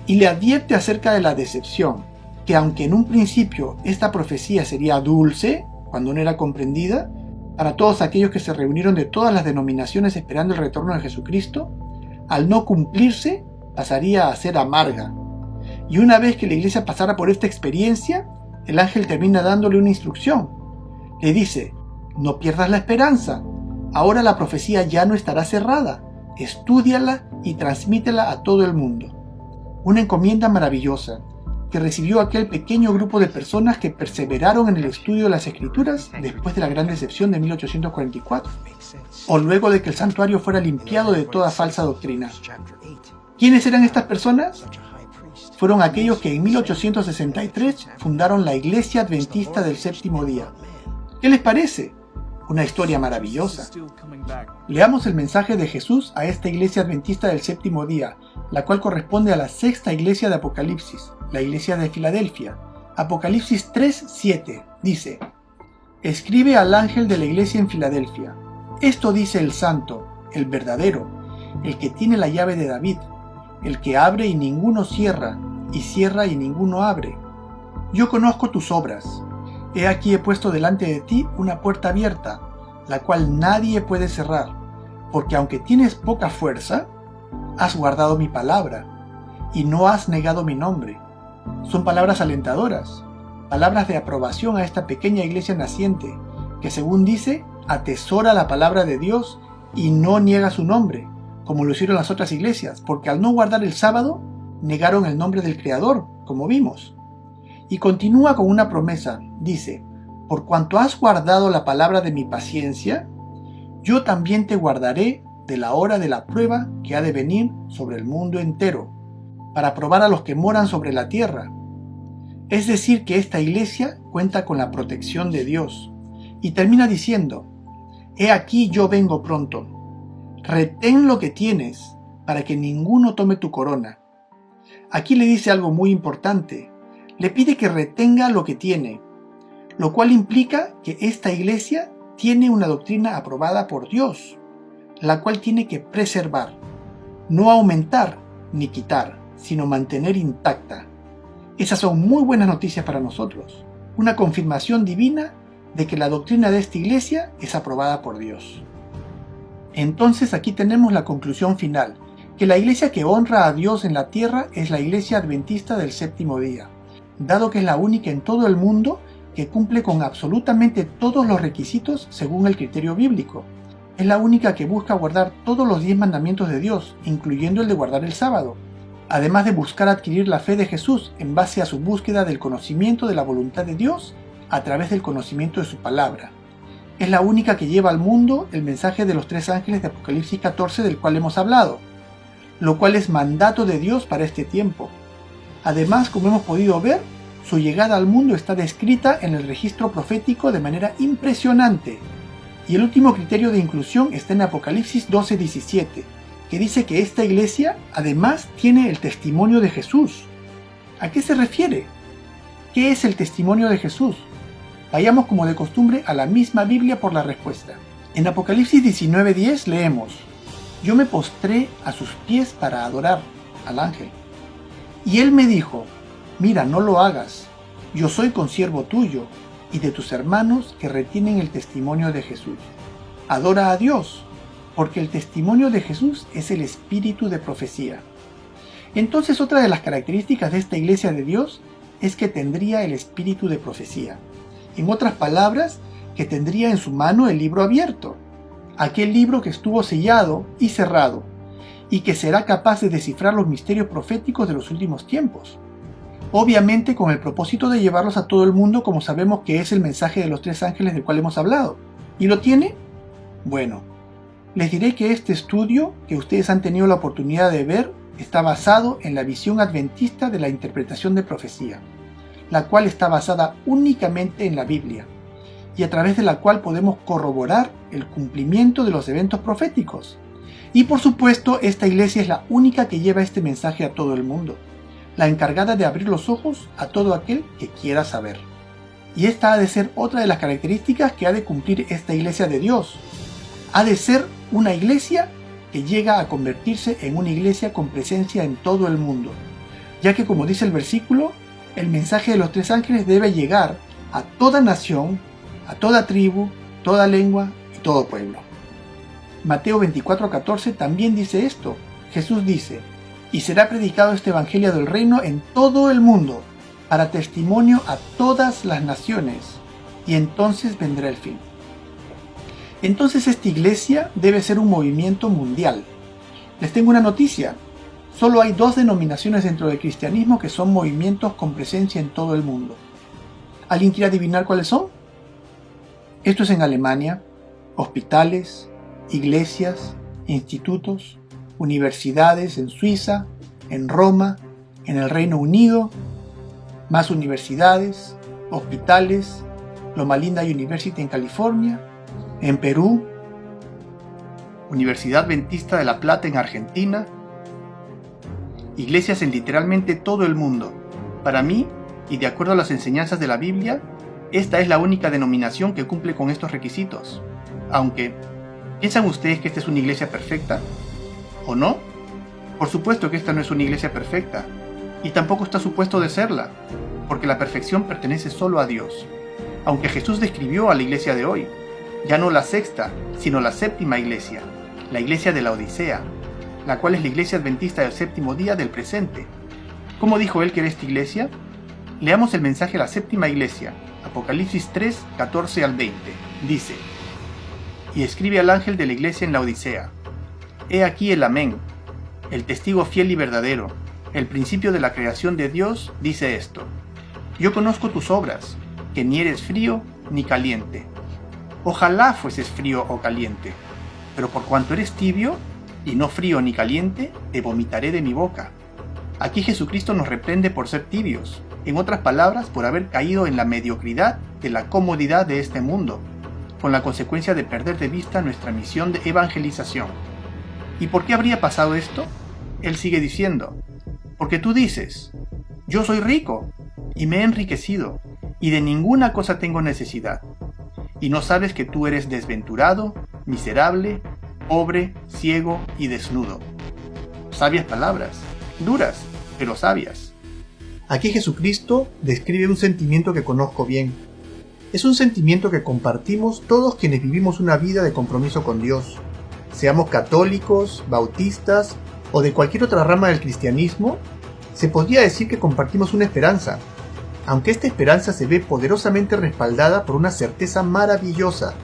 y le advierte acerca de la decepción, que aunque en un principio esta profecía sería dulce, cuando no era comprendida, para todos aquellos que se reunieron de todas las denominaciones esperando el retorno de Jesucristo, al no cumplirse, pasaría a ser amarga. Y una vez que la iglesia pasara por esta experiencia, el ángel termina dándole una instrucción. Le dice: no pierdas la esperanza, ahora la profecía ya no estará cerrada, estúdiala y transmítela a todo el mundo. Una encomienda maravillosa que recibió aquel pequeño grupo de personas que perseveraron en el estudio de las Escrituras después de la gran decepción de 1844, o luego de que el santuario fuera limpiado de toda falsa doctrina. ¿Quiénes eran estas personas? Fueron aquellos que en 1863 fundaron la Iglesia Adventista del Séptimo Día. ¿Qué les parece? Una historia maravillosa. Leamos el mensaje de Jesús a esta Iglesia Adventista del Séptimo Día, la cual corresponde a la sexta iglesia de Apocalipsis, la iglesia de Filadelfia. Apocalipsis 3:7 dice: escribe al ángel de la iglesia en Filadelfia: esto dice el santo, el verdadero, el que tiene la llave de David, el que abre y ninguno cierra, y cierra y ninguno abre. Yo conozco tus obras. He aquí he puesto delante de ti una puerta abierta, la cual nadie puede cerrar, porque aunque tienes poca fuerza, has guardado mi palabra, y no has negado mi nombre. Son palabras alentadoras, palabras de aprobación a esta pequeña iglesia naciente, que según dice, atesora la palabra de Dios y no niega su nombre, como lo hicieron las otras iglesias, porque al no guardar el sábado, negaron el nombre del Creador, como vimos. Y continúa con una promesa, dice: por cuanto has guardado la palabra de mi paciencia, yo también te guardaré de la hora de la prueba que ha de venir sobre el mundo entero, para probar a los que moran sobre la tierra. Es decir, que esta iglesia cuenta con la protección de Dios. Y termina diciendo: he aquí yo vengo pronto. Retén lo que tienes, para que ninguno tome tu corona. Aquí le dice algo muy importante. Le pide que retenga lo que tiene, lo cual implica que esta iglesia tiene una doctrina aprobada por Dios, la cual tiene que preservar, no aumentar ni quitar, sino mantener intacta. Esas son muy buenas noticias para nosotros, una confirmación divina de que la doctrina de esta iglesia es aprobada por Dios. Entonces aquí tenemos la conclusión final, que la iglesia que honra a Dios en la tierra es la iglesia adventista del séptimo día, dado que es la única en todo el mundo que cumple con absolutamente todos los requisitos según el criterio bíblico. Es la única que busca guardar todos los 10 mandamientos de Dios, incluyendo el de guardar el sábado, además de buscar adquirir la fe de Jesús en base a su búsqueda del conocimiento de la voluntad de Dios a través del conocimiento de su palabra. Es la única que lleva al mundo el mensaje de los 3 ángeles de Apocalipsis 14 del cual hemos hablado, lo cual es mandato de Dios para este tiempo. Además, como hemos podido ver, su llegada al mundo está descrita en el registro profético de manera impresionante. Y el último criterio de inclusión está en Apocalipsis 12:17, que dice que esta iglesia además tiene el testimonio de Jesús. ¿A qué se refiere? ¿Qué es el testimonio de Jesús? Vayamos como de costumbre a la misma Biblia por la respuesta. En Apocalipsis 19:10 leemos: Yo me postré a sus pies para adorar al ángel. Y él me dijo: Mira, no lo hagas, yo soy consiervo tuyo y de tus hermanos que retienen el testimonio de Jesús. Adora a Dios, porque el testimonio de Jesús es el espíritu de profecía. Entonces, otra de las características de esta iglesia de Dios es que tendría el espíritu de profecía. En otras palabras, que tendría en su mano el libro abierto, aquel libro que estuvo sellado y cerrado, y que será capaz de descifrar los misterios proféticos de los últimos tiempos. Obviamente con el propósito de llevarlos a todo el mundo, como sabemos que es el mensaje de los 3 ángeles del cual hemos hablado. ¿Y lo tiene? Bueno, les diré que este estudio que ustedes han tenido la oportunidad de ver está basado en la visión adventista de la interpretación de profecía, la cual está basada únicamente en la Biblia, y a través de la cual podemos corroborar el cumplimiento de los eventos proféticos. Y por supuesto, esta iglesia es la única que lleva este mensaje a todo el mundo, la encargada de abrir los ojos a todo aquel que quiera saber. Y esta ha de ser otra de las características que ha de cumplir esta iglesia de Dios. Ha de ser una iglesia que llega a convertirse en una iglesia con presencia en todo el mundo, ya que, como dice el versículo, el mensaje de los 3 ángeles debe llegar a toda nación, a toda tribu, toda lengua y todo pueblo. Mateo 24:14 también dice esto. Jesús dice: Y será predicado este evangelio del reino en todo el mundo, para testimonio a todas las naciones, y entonces vendrá el fin. Entonces esta iglesia debe ser un movimiento mundial. Les tengo una noticia: solo hay 2 denominaciones dentro del cristianismo que son movimientos con presencia en todo el mundo. ¿Alguien quiere adivinar cuáles son? Esto es en Alemania: hospitales, iglesias, institutos, universidades en Suiza, en Roma, en el Reino Unido, más universidades, hospitales, Loma Linda University en California, en Perú, Universidad Adventista de La Plata en Argentina, iglesias en literalmente todo el mundo. Para mí, y de acuerdo a las enseñanzas de la Biblia, esta es la única denominación que cumple con estos requisitos. Aunque, ¿piensan ustedes que esta es una iglesia perfecta? ¿O no? Por supuesto que esta no es una iglesia perfecta, y tampoco está supuesto de serla, porque la perfección pertenece solo a Dios. Aunque Jesús describió a la iglesia de hoy, ya no la 6ª, sino la 7ª iglesia, la iglesia de la Odisea, la cual es la iglesia adventista del 7º día del presente. ¿Cómo dijo él que era esta iglesia? Leamos el mensaje a la 7ª iglesia, Apocalipsis 3, 14 al 20. Dice: Y escribe al ángel de la iglesia en la Odisea: He aquí el Amén, el testigo fiel y verdadero, el principio de la creación de Dios, dice esto: Yo conozco tus obras, que ni eres frío ni caliente. Ojalá fueses frío o caliente, pero por cuanto eres tibio, y no frío ni caliente, te vomitaré de mi boca. Aquí Jesucristo nos reprende por ser tibios, en otras palabras, por haber caído en la mediocridad de la comodidad de este mundo, con la consecuencia de perder de vista nuestra misión de evangelización. ¿Y por qué habría pasado esto? Él sigue diciendo: Porque tú dices: Yo soy rico, y me he enriquecido, y de ninguna cosa tengo necesidad. Y no sabes que tú eres desventurado, miserable, pobre, ciego y desnudo. Sabias palabras, duras, pero sabias. Aquí Jesucristo describe un sentimiento que conozco bien. Es un sentimiento que compartimos todos quienes vivimos una vida de compromiso con Dios. Seamos católicos, bautistas o de cualquier otra rama del cristianismo, se podría decir que compartimos una esperanza, aunque esta esperanza se ve poderosamente respaldada por una certeza maravillosa,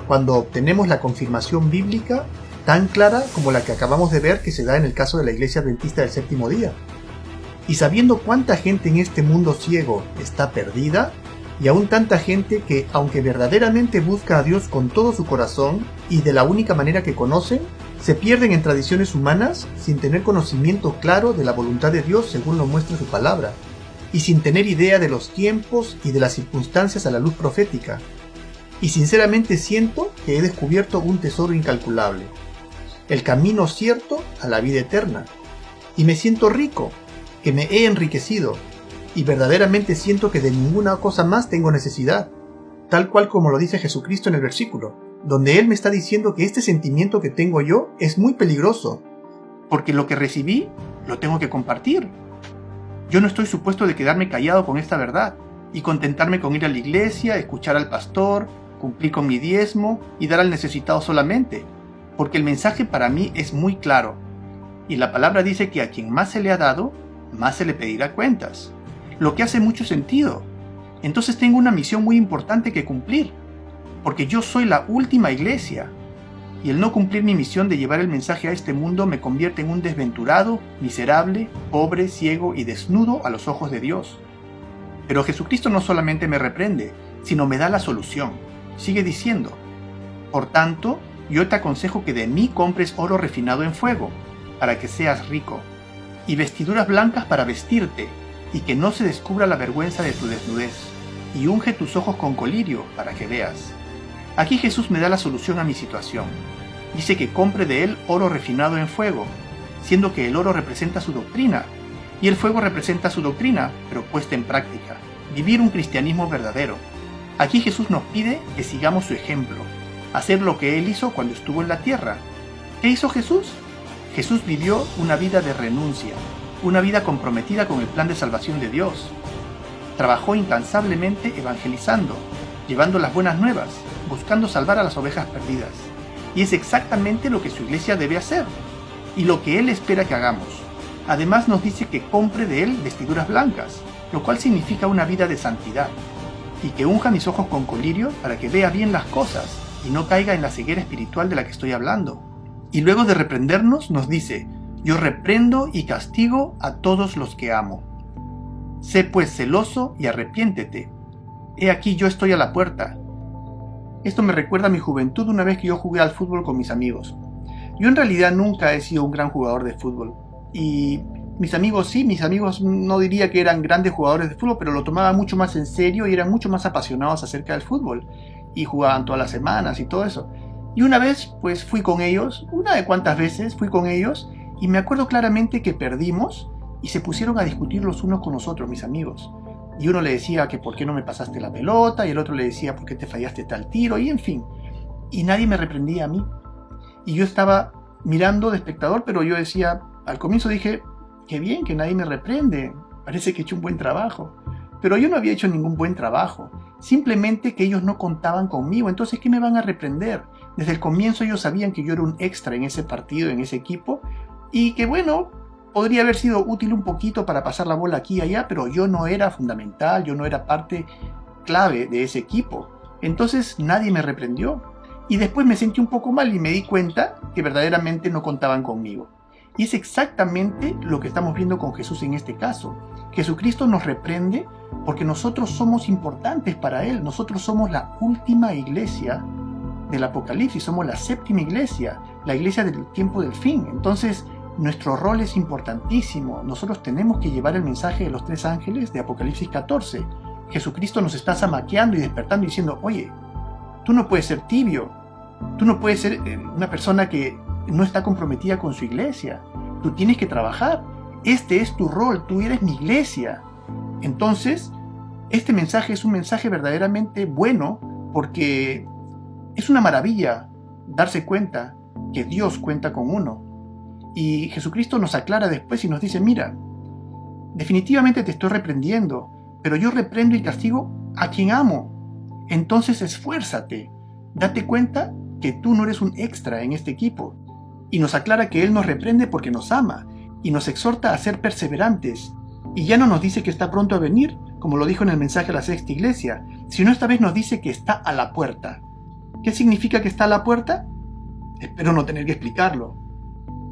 cuando obtenemos la confirmación bíblica tan clara como la que acabamos de ver que se da en el caso de la Iglesia Adventista del Séptimo Día. Y sabiendo cuánta gente en este mundo ciego está perdida, y aún tanta gente que, aunque verdaderamente busca a Dios con todo su corazón y de la única manera que conocen, se pierden en tradiciones humanas sin tener conocimiento claro de la voluntad de Dios según lo muestra su palabra, y sin tener idea de los tiempos y de las circunstancias a la luz profética. Y sinceramente siento que he descubierto un tesoro incalculable, el camino cierto a la vida eterna, y me siento rico, que me he enriquecido, y verdaderamente siento que de ninguna cosa más tengo necesidad, tal cual como lo dice Jesucristo en el versículo, donde Él me está diciendo que este sentimiento que tengo yo es muy peligroso, porque lo que recibí lo tengo que compartir. Yo no estoy supuesto de quedarme callado con esta verdad, y contentarme con ir a la iglesia, escuchar al pastor, cumplir con mi diezmo y dar al necesitado solamente, porque el mensaje para mí es muy claro, y la palabra dice que a quien más se le ha dado, más se le pedirá cuentas, lo que hace mucho sentido. Entonces tengo una misión muy importante que cumplir, porque yo soy la última iglesia, y el no cumplir mi misión de llevar el mensaje a este mundo me convierte en un desventurado, miserable, pobre, ciego y desnudo a los ojos de Dios. Pero Jesucristo no solamente me reprende, sino me da la solución. Sigue diciendo: por tanto, yo te aconsejo que de mí compres oro refinado en fuego, para que seas rico, y vestiduras blancas para vestirte, y que no se descubra la vergüenza de tu desnudez, y unge tus ojos con colirio para que veas. Aquí Jesús me da la solución a mi situación. Dice que compre de él oro refinado en fuego, siendo que el oro representa su doctrina, y el fuego representa su doctrina, pero puesta en práctica. Vivir un cristianismo verdadero. Aquí Jesús nos pide que sigamos su ejemplo, hacer lo que él hizo cuando estuvo en la tierra. ¿Qué hizo Jesús? Jesús vivió una vida de renuncia, una vida comprometida con el plan de salvación de Dios. Trabajó incansablemente evangelizando, llevando las buenas nuevas, buscando salvar a las ovejas perdidas. Y es exactamente lo que su iglesia debe hacer, y lo que Él espera que hagamos. Además nos dice que compre de Él vestiduras blancas, lo cual significa una vida de santidad, y que unja mis ojos con colirio para que vea bien las cosas, y no caiga en la ceguera espiritual de la que estoy hablando. Y luego de reprendernos nos dice: yo reprendo y castigo a todos los que amo. Sé pues celoso y arrepiéntete. He aquí yo estoy a la puerta. Esto me recuerda a mi juventud una vez que yo jugué al fútbol con mis amigos. Yo en realidad nunca he sido un gran jugador de fútbol. Y mis amigos sí, mis amigos no diría que eran grandes jugadores de fútbol, pero lo tomaban mucho más en serio y eran mucho más apasionados acerca del fútbol. Y jugaban todas las semanas y todo eso. Y una vez pues fui con ellos, una de cuantas veces fui con ellos, y me acuerdo claramente que perdimos y se pusieron a discutir los unos con los otros, mis amigos. Y uno le decía que por qué no me pasaste la pelota, y el otro le decía por qué te fallaste tal tiro, y en fin. Y nadie me reprendía a mí. Y yo estaba mirando de espectador, pero yo decía, al comienzo dije, qué bien que nadie me reprende, parece que he hecho un buen trabajo. Pero yo no había hecho ningún buen trabajo, simplemente que ellos no contaban conmigo, entonces ¿qué me van a reprender? Desde el comienzo ellos sabían que yo era un extra en ese partido, en ese equipo, y que bueno, podría haber sido útil un poquito para pasar la bola aquí y allá, pero yo no era fundamental, yo no era parte clave de ese equipo. Entonces nadie me reprendió. Y después me sentí un poco mal y me di cuenta que verdaderamente no contaban conmigo. Y es exactamente lo que estamos viendo con Jesús en este caso. Jesucristo nos reprende porque nosotros somos importantes para Él. Nosotros somos la última iglesia del Apocalipsis, somos la séptima iglesia, la iglesia del tiempo del fin. Entonces, nuestro rol es importantísimo. Nosotros tenemos que llevar el mensaje de los tres ángeles de Apocalipsis 14. Jesucristo nos está zamaqueando y despertando y diciendo, oye, tú no puedes ser tibio, tú no puedes ser una persona que no está comprometida con su iglesia. Tú tienes que trabajar. Este es tu rol, tú eres mi iglesia. Entonces, este mensaje es un mensaje verdaderamente bueno porque es una maravilla darse cuenta que Dios cuenta con uno. Y Jesucristo nos aclara después y nos dice, mira, definitivamente te estoy reprendiendo, pero yo reprendo y castigo a quien amo. Entonces esfuérzate, date cuenta que tú no eres un extra en este equipo. y nos aclara que Él nos reprende porque nos ama y nos exhorta a ser perseverantes. Y ya no nos dice que está pronto a venir, como lo dijo en el mensaje a la sexta iglesia, sino esta vez nos dice que está a la puerta. ¿Qué significa que está a la puerta? Espero no tener que explicarlo.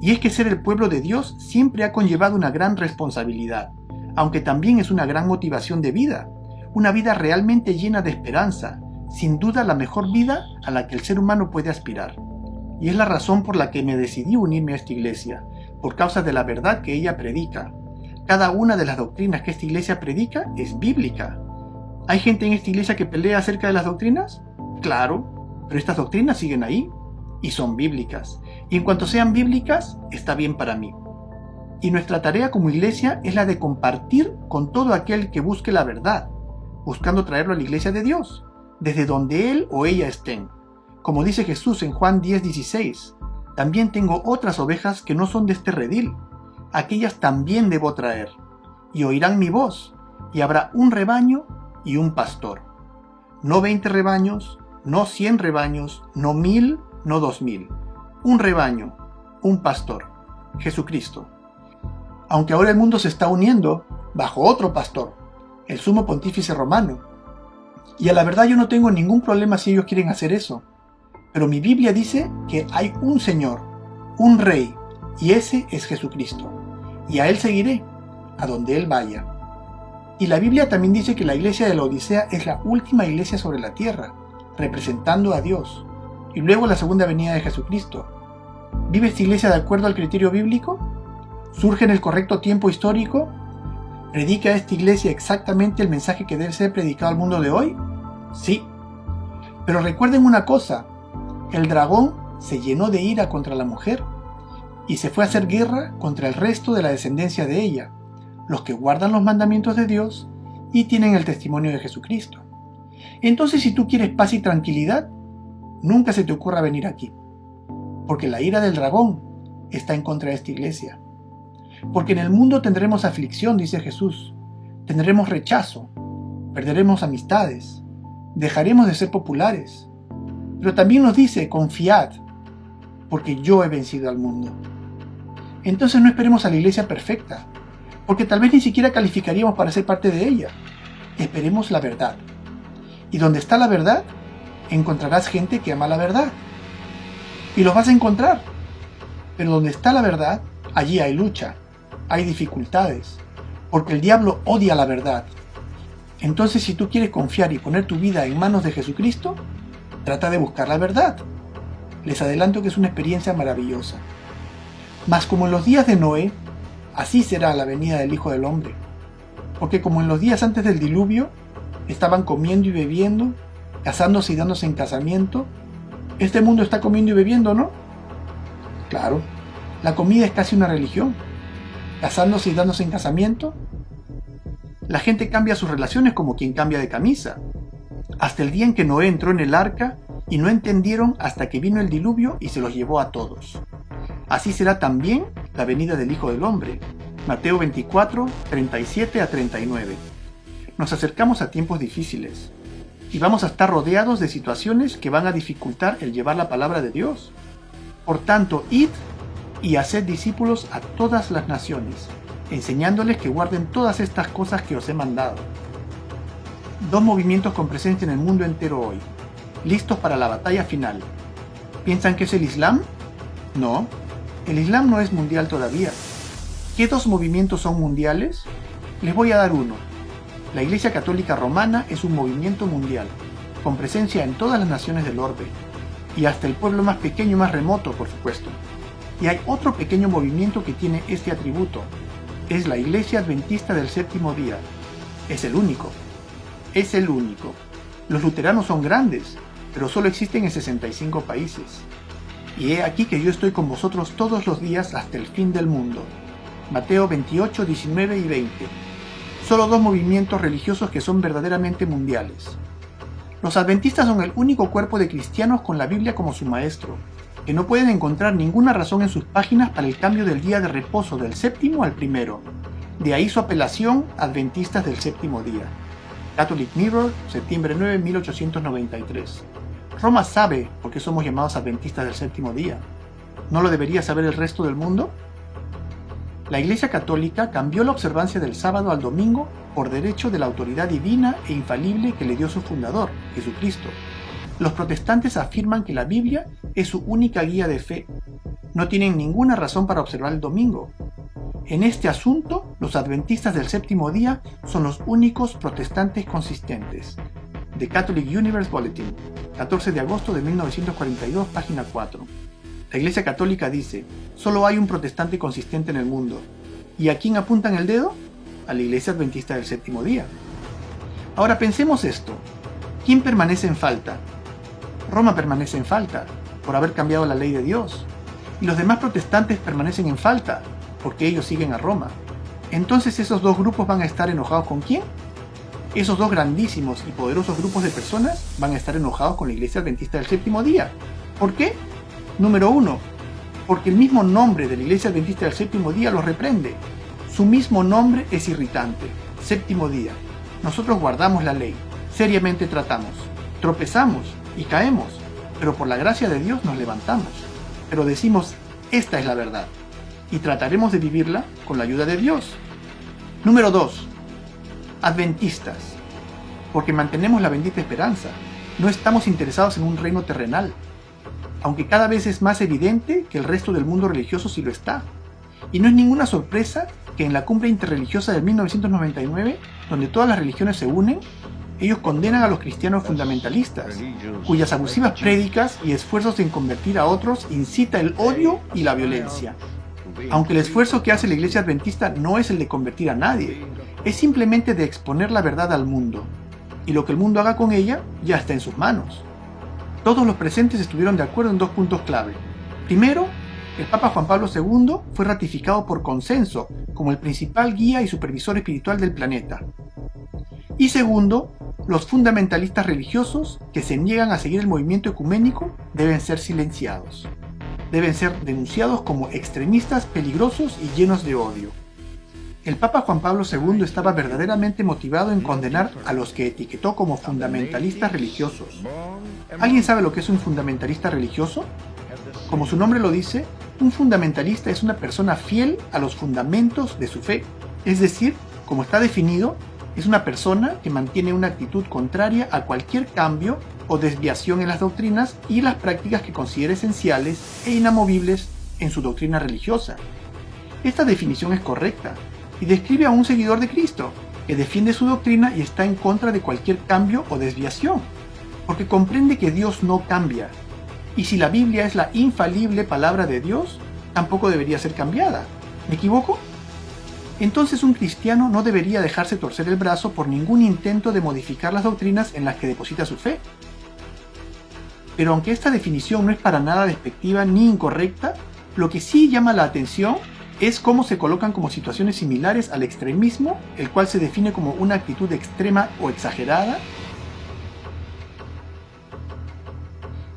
Y es que ser el pueblo de Dios siempre ha conllevado una gran responsabilidad, aunque también es una gran motivación de vida, una vida realmente llena de esperanza, sin duda la mejor vida a la que el ser humano puede aspirar. Y es la razón por la que me decidí unirme a esta iglesia, por causa de la verdad que ella predica. Cada una de las doctrinas que esta iglesia predica es bíblica. ¿Hay gente en esta iglesia que pelea acerca de las doctrinas? Claro, pero estas doctrinas siguen ahí y son bíblicas. Y en cuanto sean bíblicas, está bien para mí. Y nuestra tarea como iglesia es la de compartir con todo aquel que busque la verdad, buscando traerlo a la iglesia de Dios, desde donde él o ella estén. Como dice Jesús en Juan 10:16, también tengo otras ovejas que no son de este redil. Aquellas también debo traer, y oirán mi voz, y habrá un rebaño y un pastor. No 20 rebaños, no 100 rebaños, no 1000, no 2000. Un rebaño, un pastor, Jesucristo. Aunque ahora el mundo se está uniendo bajo otro pastor, el sumo pontífice romano. Y a la verdad yo no tengo ningún problema si ellos quieren hacer eso. Pero mi Biblia dice que hay un Señor, un Rey, y ese es Jesucristo. Y a Él seguiré, a donde Él vaya. Y la Biblia también dice que la iglesia de la Odisea es la última iglesia sobre la tierra, representando a Dios. Y luego la segunda venida de Jesucristo. ¿Vive esta iglesia de acuerdo al criterio bíblico? ¿Surge en el correcto tiempo histórico? ¿Predica esta iglesia exactamente el mensaje que debe ser predicado al mundo de hoy? Sí. Pero recuerden una cosa, el dragón se llenó de ira contra la mujer y se fue a hacer guerra contra el resto de la descendencia de ella, los que guardan los mandamientos de Dios y tienen el testimonio de Jesucristo. Entonces, si tú quieres paz y tranquilidad, nunca se te ocurra venir aquí, porque la ira del dragón está en contra de esta iglesia. Porque en el mundo tendremos aflicción, dice Jesús, tendremos rechazo, perderemos amistades, dejaremos de ser populares. Pero también nos dice, confiad, porque yo he vencido al mundo. Entonces no esperemos a la iglesia perfecta, porque tal vez ni siquiera calificaríamos para ser parte de ella. Esperemos la verdad. Y donde está la verdad, encontrarás gente que ama la verdad. Y los vas a encontrar. Pero donde está la verdad, allí hay lucha, hay dificultades, porque el diablo odia la verdad. Entonces, si tú quieres confiar y poner tu vida en manos de Jesucristo, trata de buscar la verdad. Les adelanto que es una experiencia maravillosa. Mas como en los días de Noé, así será la venida del Hijo del Hombre. Porque como en los días antes del diluvio, estaban comiendo y bebiendo, casándose y dándose en casamiento, este mundo está comiendo y bebiendo, ¿no? Claro, la comida es casi una religión. Casándose y dándose en casamiento, la gente cambia sus relaciones como quien cambia de camisa. Hasta el día en que Noé entró en el arca y no entendieron hasta que vino el diluvio y se los llevó a todos. Así será también la venida del Hijo del Hombre. Mateo 24, 37 a 39. Nos acercamos a tiempos difíciles y vamos a estar rodeados de situaciones que van a dificultar el llevar la palabra de Dios. Por tanto, id y haced discípulos a todas las naciones, enseñándoles que guarden todas estas cosas que os he mandado. Dos movimientos con presencia en el mundo entero hoy, listos para la batalla final. ¿Piensan que es el Islam? No, el Islam no es mundial todavía. ¿Qué dos movimientos son mundiales? Les voy a dar uno. La Iglesia Católica Romana es un movimiento mundial, con presencia en todas las naciones del orbe, y hasta el pueblo más pequeño y más remoto, por supuesto. Y hay otro pequeño movimiento que tiene este atributo. Es la Iglesia Adventista del Séptimo Día. Es el único. Es el único. Los luteranos son grandes, pero solo existen en 65 países. Y he aquí que yo estoy con vosotros todos los días hasta el fin del mundo. Mateo 28, 19 y 20. Solo dos movimientos religiosos que son verdaderamente mundiales. Los adventistas son el único cuerpo de cristianos con la Biblia como su maestro, que no pueden encontrar ninguna razón en sus páginas para el cambio del día de reposo del séptimo al primero. De ahí su apelación, Adventistas del Séptimo Día. Catholic Mirror, septiembre 9, 1893. Roma sabe por qué somos llamados Adventistas del Séptimo Día. ¿no lo debería saber el resto del mundo? La Iglesia Católica cambió la observancia del sábado al domingo por derecho de la autoridad divina e infalible que le dio su fundador, Jesucristo. Los protestantes afirman que la Biblia es su única guía de fe. No tienen ninguna razón para observar el domingo. En este asunto, los adventistas del séptimo día son los únicos protestantes consistentes. The Catholic Universe Bulletin, 14 de agosto de 1942, página 4. La Iglesia Católica dice, solo hay un protestante consistente en el mundo. ¿Y a quién apuntan el dedo? A la Iglesia Adventista del séptimo día. Ahora pensemos esto. ¿Quién permanece en falta? Roma permanece en falta, por haber cambiado la ley de Dios. Y los demás protestantes permanecen en falta, porque ellos siguen a Roma. Entonces, ¿esos dos grupos van a estar enojados con quién? Esos dos grandísimos y poderosos grupos de personas van a estar enojados con la Iglesia Adventista del séptimo día. ¿Por qué? Número 1. Porque el mismo nombre de la Iglesia Adventista del séptimo día los reprende. Su mismo nombre es irritante. Séptimo día. Nosotros guardamos la ley, seriamente tratamos, tropezamos y caemos, pero por la gracia de Dios nos levantamos. Pero decimos, esta es la verdad, y trataremos de vivirla con la ayuda de Dios. Número 2. Adventistas. Porque mantenemos la bendita esperanza. No estamos interesados en un reino terrenal, aunque cada vez es más evidente que el resto del mundo religioso sí lo está. Y no es ninguna sorpresa que en la cumbre interreligiosa de 1999, donde todas las religiones se unen, ellos condenan a los cristianos fundamentalistas, cuyas abusivas prédicas y esfuerzos en convertir a otros incita el odio y la violencia. Aunque el esfuerzo que hace la Iglesia Adventista no es el de convertir a nadie, es simplemente de exponer la verdad al mundo, y lo que el mundo haga con ella ya está en sus manos. Todos los presentes estuvieron de acuerdo en dos puntos clave. Primero, el Papa Juan Pablo II fue ratificado por consenso como el principal guía y supervisor espiritual del planeta. Y segundo, los fundamentalistas religiosos que se niegan a seguir el movimiento ecuménico deben ser silenciados. Deben ser denunciados como extremistas peligrosos y llenos de odio. El Papa Juan Pablo II estaba verdaderamente motivado en condenar a los que etiquetó como fundamentalistas religiosos. ¿Alguien sabe lo que es un fundamentalista religioso? Como su nombre lo dice, un fundamentalista es una persona fiel a los fundamentos de su fe. Es decir, como está definido, es una persona que mantiene una actitud contraria a cualquier cambio o desviación en las doctrinas y las prácticas que considera esenciales e inamovibles en su doctrina religiosa. Esta definición es correcta y describe a un seguidor de Cristo que defiende su doctrina y está en contra de cualquier cambio o desviación, porque comprende que Dios no cambia, y si la Biblia es la infalible palabra de Dios, tampoco debería ser cambiada. ¿Me equivoco? Entonces un cristiano no debería dejarse torcer el brazo por ningún intento de modificar las doctrinas en las que deposita su fe. Pero aunque esta definición no es para nada despectiva ni incorrecta, lo que sí llama la atención es cómo se colocan como situaciones similares al extremismo, el cual se define como una actitud extrema o exagerada,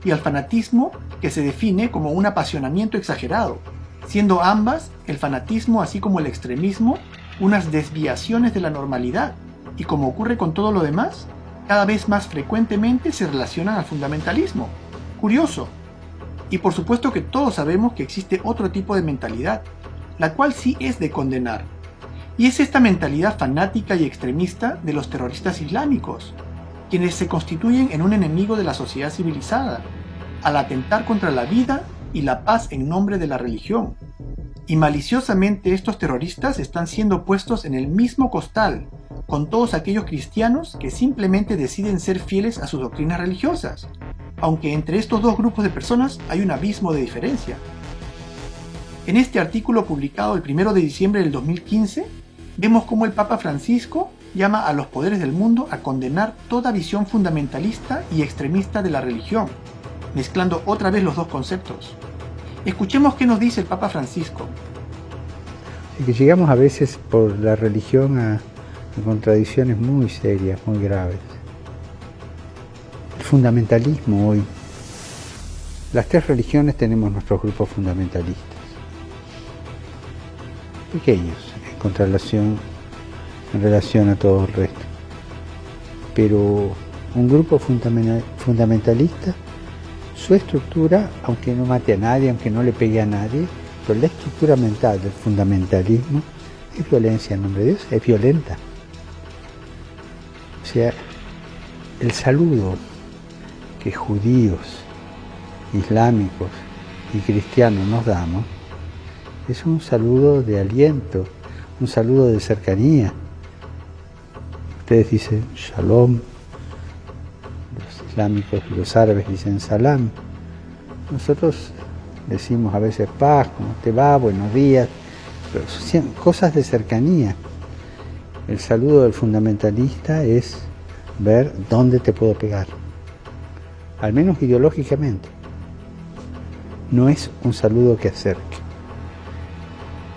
y al fanatismo, que se define como un apasionamiento exagerado, siendo ambas, el fanatismo así como el extremismo, unas desviaciones de la normalidad, y como ocurre con todo lo demás, cada vez más frecuentemente se relacionan al fundamentalismo. Curioso. Y por supuesto que todos sabemos que existe otro tipo de mentalidad, la cual sí es de condenar. Y es esta mentalidad fanática y extremista de los terroristas islámicos, quienes se constituyen en un enemigo de la sociedad civilizada, al atentar contra la vida y la paz en nombre de la religión. Y maliciosamente estos terroristas están siendo puestos en el mismo costal con todos aquellos cristianos que simplemente deciden ser fieles a sus doctrinas religiosas, aunque entre estos dos grupos de personas hay un abismo de diferencia. En este artículo publicado el 1 de diciembre del 2015, vemos cómo el Papa Francisco llama a los poderes del mundo a condenar toda visión fundamentalista y extremista de la religión, mezclando otra vez los dos conceptos. Escuchemos qué nos dice el Papa Francisco. Así que llegamos a veces por la religión a contradicciones muy serias, muy graves. El fundamentalismo hoy. Las tres religiones tenemos nuestros grupos fundamentalistas. Pequeños en relación a todo el resto. Pero un grupo fundamentalista su estructura, aunque no mate a nadie, aunque no le pegue a nadie, pero la estructura mental del fundamentalismo es violencia en nombre de Dios, es violenta. O sea, el saludo que judíos, islámicos y cristianos nos damos es un saludo de aliento, un saludo de cercanía. Ustedes dicen shalom, los islámicos y los árabes dicen salam. Nosotros decimos a veces paz, ¿cómo te va? Buenos días, pero son cosas de cercanía. El saludo del fundamentalista es ver dónde te puedo pegar, al menos ideológicamente. No es un saludo que acerque.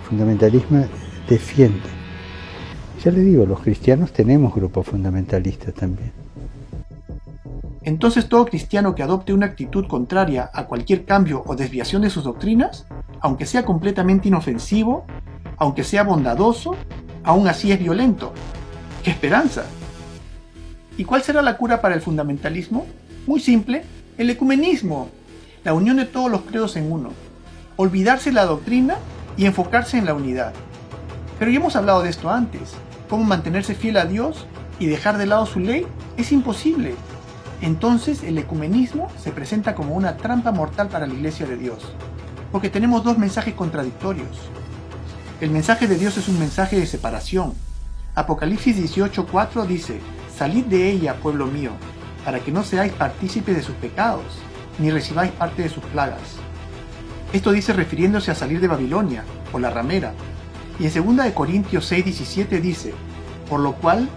El fundamentalismo defiende. Ya le digo, los cristianos tenemos grupos fundamentalistas también. Entonces todo cristiano que adopte una actitud contraria a cualquier cambio o desviación de sus doctrinas, aunque sea completamente inofensivo, aunque sea bondadoso, aún así es violento. ¡Qué esperanza! ¿Y cuál será la cura para el fundamentalismo? Muy simple, el ecumenismo, la unión de todos los credos en uno, olvidarse la doctrina y enfocarse en la unidad. Pero ya hemos hablado de esto antes, cómo mantenerse fiel a Dios y dejar de lado su ley es imposible. Entonces el ecumenismo se presenta como una trampa mortal para la Iglesia de Dios, porque tenemos dos mensajes contradictorios. El mensaje de Dios es un mensaje de separación. Apocalipsis 18:4 dice: «Salid de ella, pueblo mío, para que no seáis partícipes de sus pecados, ni recibáis parte de sus plagas». Esto dice refiriéndose a salir de Babilonia, o la ramera. Y en 2 Corintios 6:17 dice: «Por lo cual,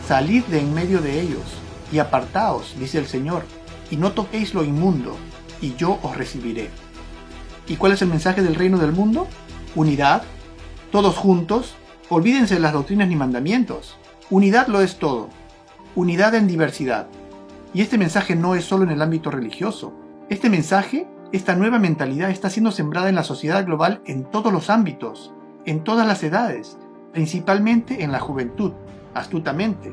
salid de en medio de ellos, y apartaos, dice el Señor, y no toquéis lo inmundo, y yo os recibiré». ¿Y cuál es el mensaje del reino del mundo? Unidad, todos juntos, olvídense de las doctrinas ni mandamientos. Unidad lo es todo. Unidad en diversidad. Y este mensaje no es solo en el ámbito religioso. Este mensaje, esta nueva mentalidad está siendo sembrada en la sociedad global en todos los ámbitos, en todas las edades, principalmente en la juventud, astutamente.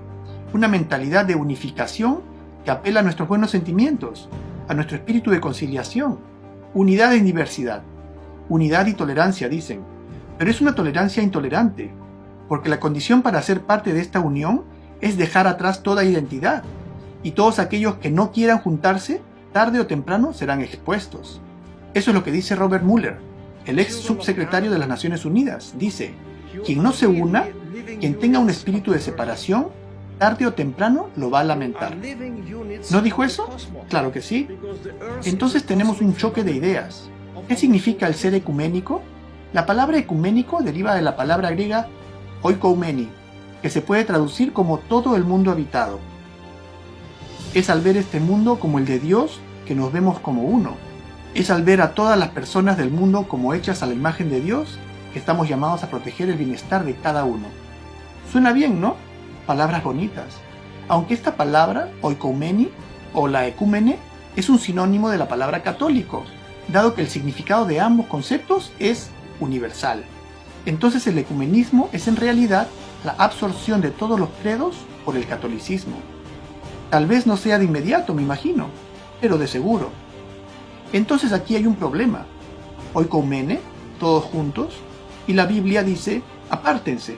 Una mentalidad de unificación que apela a nuestros buenos sentimientos, a nuestro espíritu de conciliación. Unidad en diversidad. Unidad y tolerancia, dicen. Pero es una tolerancia intolerante, porque la condición para ser parte de esta unión es dejar atrás toda identidad, y todos aquellos que no quieran juntarse, tarde o temprano serán expuestos. Eso es lo que dice Robert Mueller, el ex subsecretario de las Naciones Unidas. Dice: quien no se una, quien tenga un espíritu de separación, tarde o temprano lo va a lamentar. ¿No dijo eso? Claro que sí. Entonces tenemos un choque de ideas. ¿Qué significa el ser ecuménico? La palabra ecuménico deriva de la palabra griega oikoumeni, que se puede traducir como todo el mundo habitado. Es al ver este mundo como el de Dios que nos vemos como uno. Es al ver a todas las personas del mundo como hechas a la imagen de Dios que estamos llamados a proteger el bienestar de cada uno. Suena bien, ¿no? Palabras bonitas. Aunque esta palabra, oikoumeni, o la ecúmene, es un sinónimo de la palabra católico, dado que el significado de ambos conceptos es universal. Entonces el ecumenismo es en realidad la absorción de todos los credos por el catolicismo. Tal vez no sea de inmediato, me imagino, pero de seguro. Entonces aquí hay un problema. Oikoumene, todos juntos, y la Biblia dice, apártense.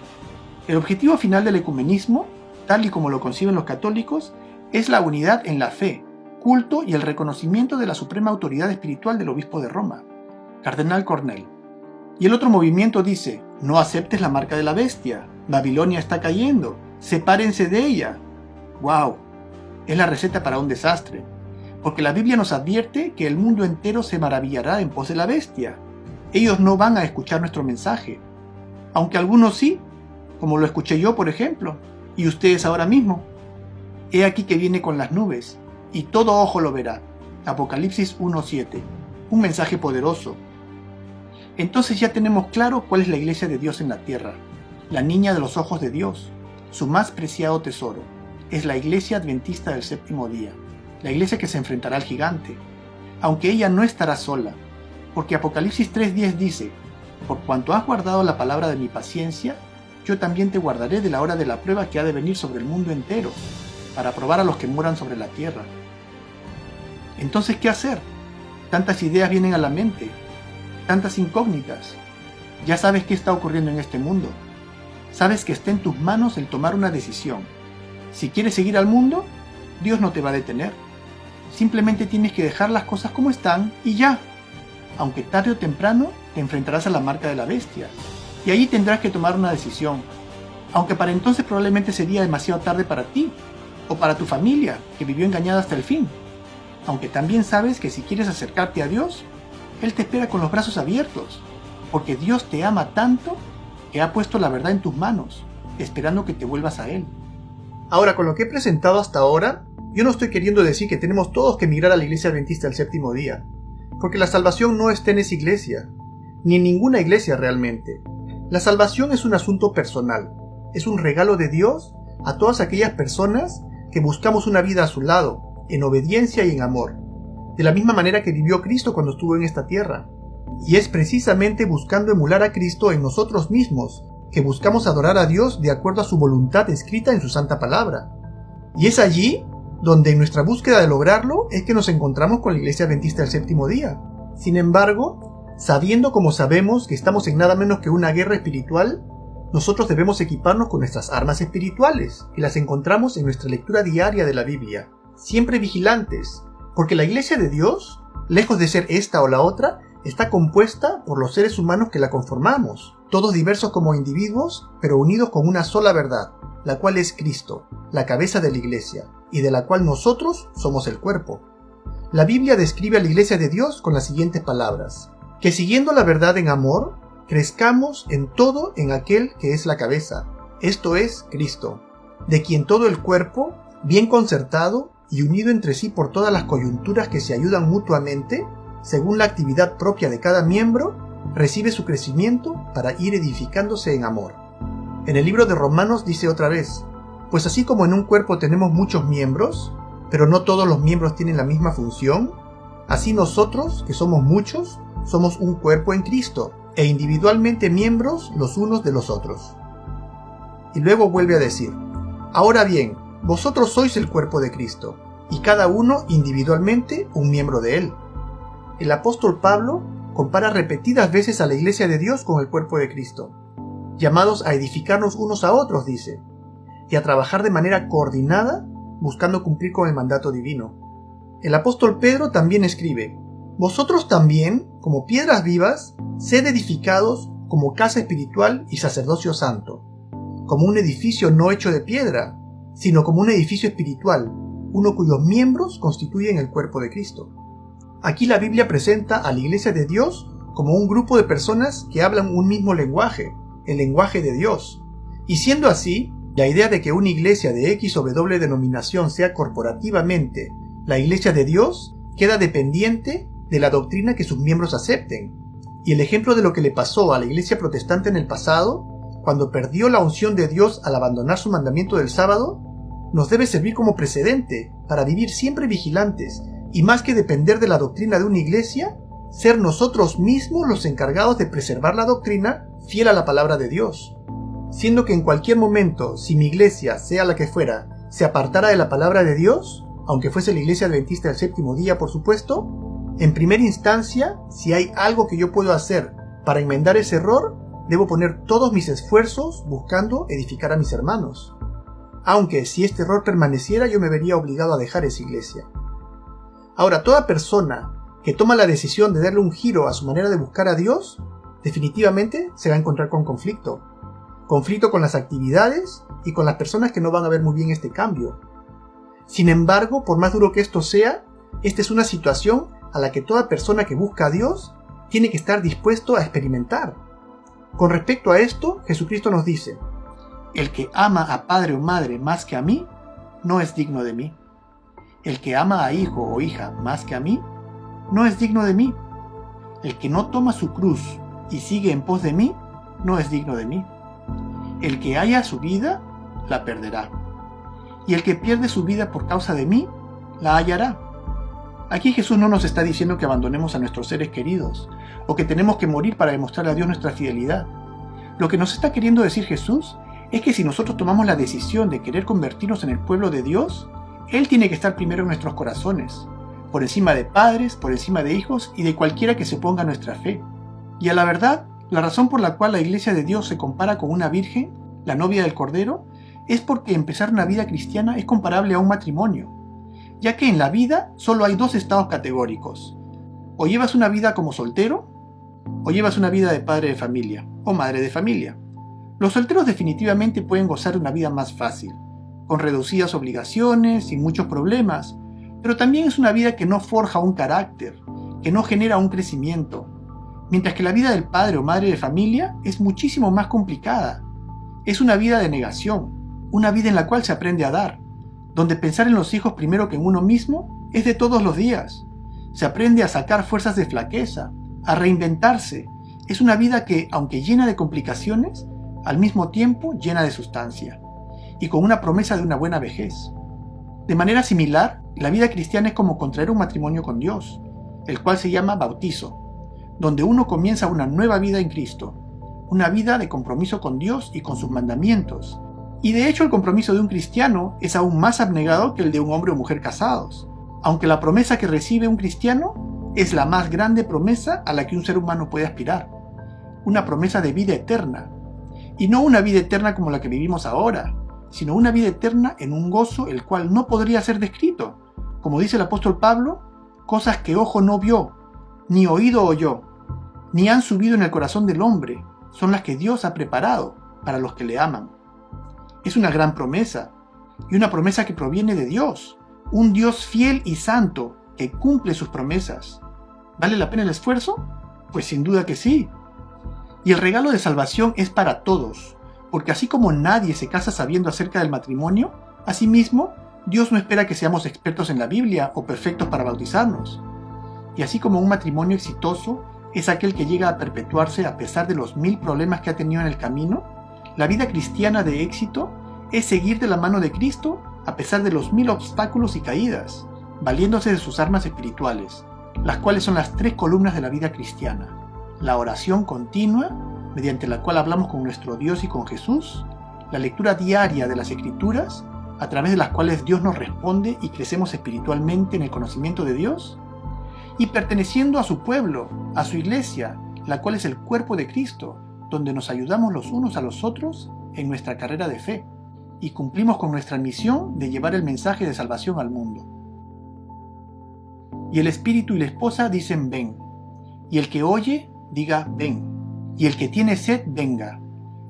El objetivo final del ecumenismo, tal y como lo conciben los católicos, es la unidad en la fe, culto y el reconocimiento de la suprema autoridad espiritual del obispo de Roma, Cardenal Cornell. Y el otro movimiento dice, no aceptes la marca de la bestia, Babilonia está cayendo, sepárense de ella. ¡Wow! Es la receta para un desastre, porque la Biblia nos advierte que el mundo entero se maravillará en pos de la bestia. Ellos no van a escuchar nuestro mensaje, aunque algunos sí, como lo escuché yo, por ejemplo, y ustedes ahora mismo. He aquí que viene con las nubes, y todo ojo lo verá. Apocalipsis 1:7. Un mensaje poderoso. Entonces ya tenemos claro cuál es la iglesia de Dios en la tierra, la niña de los ojos de Dios, su más preciado tesoro. Es la iglesia adventista del séptimo día, la iglesia que se enfrentará al gigante, aunque ella no estará sola, porque Apocalipsis 3:10 dice, por cuanto has guardado la palabra de mi paciencia, yo también te guardaré de la hora de la prueba que ha de venir sobre el mundo entero, para probar a los que moran sobre la tierra. Entonces, ¿qué hacer? Tantas ideas vienen a la mente, tantas incógnitas. Ya sabes qué está ocurriendo en este mundo. Sabes que está en tus manos el tomar una decisión. Si quieres seguir al mundo, Dios no te va a detener. Simplemente tienes que dejar las cosas como están y ya. Aunque tarde o temprano te enfrentarás a la marca de la bestia. Y allí tendrás que tomar una decisión. Aunque para entonces probablemente sería demasiado tarde para ti, o para tu familia, que vivió engañada hasta el fin. Aunque también sabes que si quieres acercarte a Dios, Él te espera con los brazos abiertos, porque Dios te ama tanto que ha puesto la verdad en tus manos, esperando que te vuelvas a Él. Ahora, con lo que he presentado hasta ahora, yo no estoy queriendo decir que tenemos todos que emigrar a la Iglesia Adventista del Séptimo Día, porque la salvación no está en esa iglesia, ni en ninguna iglesia realmente. La salvación es un asunto personal, es un regalo de Dios a todas aquellas personas que buscamos una vida a su lado, en obediencia y en amor, de la misma manera que vivió Cristo cuando estuvo en esta tierra. Y es precisamente buscando emular a Cristo en nosotros mismos que buscamos adorar a Dios de acuerdo a su voluntad escrita en su santa palabra. Y es allí donde en nuestra búsqueda de lograrlo es que nos encontramos con la Iglesia Adventista del Séptimo Día. Sin embargo, sabiendo como sabemos que estamos en nada menos que una guerra espiritual, nosotros debemos equiparnos con nuestras armas espirituales, que las encontramos en nuestra lectura diaria de la Biblia, siempre vigilantes, porque la Iglesia de Dios, lejos de ser esta o la otra, está compuesta por los seres humanos que la conformamos, todos diversos como individuos, pero unidos con una sola verdad, la cual es Cristo, la cabeza de la Iglesia, y de la cual nosotros somos el cuerpo. La Biblia describe a la Iglesia de Dios con las siguientes palabras: que siguiendo la verdad en amor, crezcamos en todo en aquel que es la cabeza, esto es Cristo, de quien todo el cuerpo, bien concertado y unido entre sí por todas las coyunturas que se ayudan mutuamente, según la actividad propia de cada miembro, recibe su crecimiento para ir edificándose en amor. En el libro de Romanos dice otra vez: pues así como en un cuerpo tenemos muchos miembros, pero no todos los miembros tienen la misma función, así nosotros, que somos muchos, somos un cuerpo en Cristo, e individualmente miembros los unos de los otros. Y luego vuelve a decir: ahora bien, vosotros sois el cuerpo de Cristo, y cada uno individualmente un miembro de él. El apóstol Pablo compara repetidas veces a la Iglesia de Dios con el cuerpo de Cristo, llamados a edificarnos unos a otros, dice, y a trabajar de manera coordinada, buscando cumplir con el mandato divino. El apóstol Pedro también escribe: vosotros también, como piedras vivas, sed edificados como casa espiritual y sacerdocio santo, como un edificio no hecho de piedra, sino como un edificio espiritual, uno cuyos miembros constituyen el cuerpo de Cristo. Aquí la Biblia presenta a la Iglesia de Dios como un grupo de personas que hablan un mismo lenguaje, el lenguaje de Dios. Y siendo así, la idea de que una iglesia de X o W denominación sea corporativamente la Iglesia de Dios queda dependiente de la doctrina que sus miembros acepten. Y el ejemplo de lo que le pasó a la Iglesia protestante en el pasado, cuando perdió la unción de Dios al abandonar su mandamiento del sábado, nos debe servir como precedente para vivir siempre vigilantes, y más que depender de la doctrina de una iglesia, ser nosotros mismos los encargados de preservar la doctrina fiel a la palabra de Dios. Siendo que en cualquier momento, si mi iglesia, sea la que fuera, se apartara de la palabra de Dios, aunque fuese la Iglesia Adventista del Séptimo Día, por supuesto, en primera instancia, si hay algo que yo puedo hacer para enmendar ese error, debo poner todos mis esfuerzos buscando edificar a mis hermanos. Aunque si este error permaneciera, yo me vería obligado a dejar esa iglesia. Ahora, toda persona que toma la decisión de darle un giro a su manera de buscar a Dios, definitivamente se va a encontrar con conflicto. Conflicto con las actividades y con las personas que no van a ver muy bien este cambio. Sin embargo, por más duro que esto sea, esta es una situación a la que toda persona que busca a Dios tiene que estar dispuesto a experimentar. Con respecto a esto, Jesucristo nos dice: el que ama a padre o madre más que a mí, no es digno de mí. El que ama a hijo o hija más que a mí, no es digno de mí. El que no toma su cruz y sigue en pos de mí, no es digno de mí. El que haya su vida, la perderá. Y el que pierde su vida por causa de mí, la hallará. Aquí Jesús no nos está diciendo que abandonemos a nuestros seres queridos, o que tenemos que morir para demostrar a Dios nuestra fidelidad. Lo que nos está queriendo decir Jesús es que si nosotros tomamos la decisión de querer convertirnos en el pueblo de Dios, Él tiene que estar primero en nuestros corazones, por encima de padres, por encima de hijos y de cualquiera que se oponga a nuestra fe. Y a la verdad, la razón por la cual la Iglesia de Dios se compara con una virgen, la novia del Cordero, es porque empezar una vida cristiana es comparable a un matrimonio, ya que en la vida solo hay dos estados categóricos: o llevas una vida como soltero, o llevas una vida de padre de familia o madre de familia. Los solteros definitivamente pueden gozar de una vida más fácil, con reducidas obligaciones, sin muchos problemas, pero también es una vida que no forja un carácter, que no genera un crecimiento, mientras que la vida del padre o madre de familia es muchísimo más complicada. Es una vida de negación, una vida en la cual se aprende a dar, donde pensar en los hijos primero que en uno mismo es de todos los días. Se aprende a sacar fuerzas de flaqueza, a reinventarse. Es una vida que, aunque llena de complicaciones, al mismo tiempo llena de sustancia, y con una promesa de una buena vejez. De manera similar, la vida cristiana es como contraer un matrimonio con Dios, el cual se llama bautizo, donde uno comienza una nueva vida en Cristo, una vida de compromiso con Dios y con sus mandamientos. Y de hecho el compromiso de un cristiano es aún más abnegado que el de un hombre o mujer casados, aunque la promesa que recibe un cristiano es la más grande promesa a la que un ser humano puede aspirar, una promesa de vida eterna, y no una vida eterna como la que vivimos ahora, sino una vida eterna en un gozo el cual no podría ser descrito. Como dice el apóstol Pablo, cosas que ojo no vio, ni oído oyó, ni han subido en el corazón del hombre, son las que Dios ha preparado para los que le aman. Es una gran promesa, y una promesa que proviene de Dios, un Dios fiel y santo que cumple sus promesas. ¿Vale la pena el esfuerzo? Pues sin duda que sí. Y el regalo de salvación es para todos, porque así como nadie se casa sabiendo acerca del matrimonio, asimismo, Dios no espera que seamos expertos en la Biblia o perfectos para bautizarnos. Y así como un matrimonio exitoso es aquel que llega a perpetuarse a pesar de los 1000 problemas que ha tenido en el camino, la vida cristiana de éxito es seguir de la mano de Cristo a pesar de los 1000 obstáculos y caídas, valiéndose de sus armas espirituales, las cuales son las 3 columnas de la vida cristiana: la oración continua, mediante la cual hablamos con nuestro Dios y con Jesús, la lectura diaria de las Escrituras, a través de las cuales Dios nos responde y crecemos espiritualmente en el conocimiento de Dios, y perteneciendo a su pueblo, a su iglesia, la cual es el cuerpo de Cristo, donde nos ayudamos los unos a los otros en nuestra carrera de fe, y cumplimos con nuestra misión de llevar el mensaje de salvación al mundo. Y el espíritu y la esposa dicen ven, y el que oye diga ven, y el que tiene sed venga,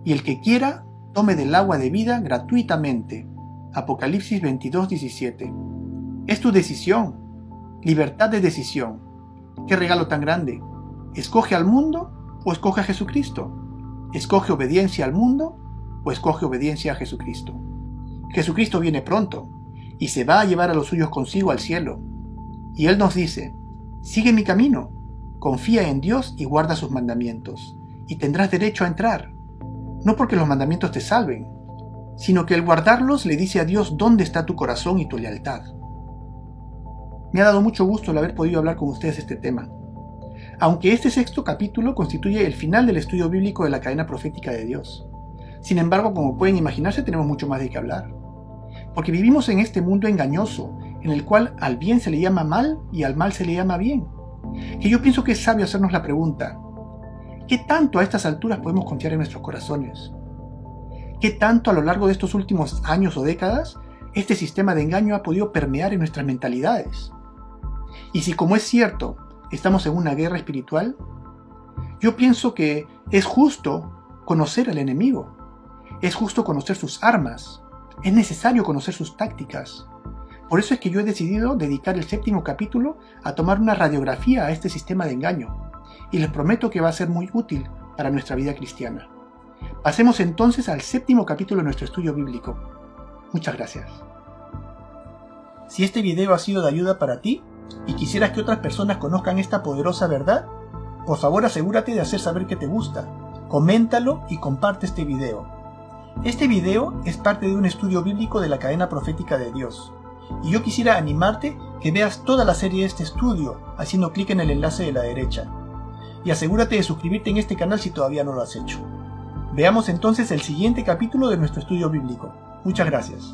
y el que quiera tome del agua de vida gratuitamente. Apocalipsis 22:17. Es tu decisión, libertad de decisión. ¿Qué regalo tan grande? ¿Escoge al mundo o escoge a Jesucristo? ¿Escoge obediencia al mundo o escoge obediencia a Jesucristo? Jesucristo viene pronto y se va a llevar a los suyos consigo al cielo. Y Él nos dice: sigue mi camino, confía en Dios y guarda sus mandamientos, y tendrás derecho a entrar. No porque los mandamientos te salven, sino que el guardarlos le dice a Dios dónde está tu corazón y tu lealtad. Me ha dado mucho gusto el haber podido hablar con ustedes de este tema. Aunque este 6º capítulo constituye el final del estudio bíblico de la cadena profética de Dios. Sin embargo, como pueden imaginarse, tenemos mucho más de qué hablar. Porque vivimos en este mundo engañoso, en el cual al bien se le llama mal y al mal se le llama bien. Que yo pienso que es sabio hacernos la pregunta: ¿qué tanto a estas alturas podemos confiar en nuestros corazones? ¿Qué tanto a lo largo de estos últimos años o décadas este sistema de engaño ha podido permear en nuestras mentalidades? Y si, como es cierto, estamos en una guerra espiritual, yo pienso que es justo conocer al enemigo, es justo conocer sus armas, es necesario conocer sus tácticas. Por eso es que yo he decidido dedicar el 7º capítulo a tomar una radiografía a este sistema de engaño, y les prometo que va a ser muy útil para nuestra vida cristiana. Pasemos entonces al 7º capítulo de nuestro estudio bíblico. Muchas gracias. Si este video ha sido de ayuda para ti y quisieras que otras personas conozcan esta poderosa verdad, por favor asegúrate de hacer saber que te gusta, coméntalo y comparte este video. Este video es parte de un estudio bíblico de la cadena profética de Dios, y yo quisiera animarte que veas toda la serie de este estudio haciendo clic en el enlace de la derecha. Y asegúrate de suscribirte en este canal si todavía no lo has hecho. Veamos entonces el siguiente capítulo de nuestro estudio bíblico. Muchas gracias.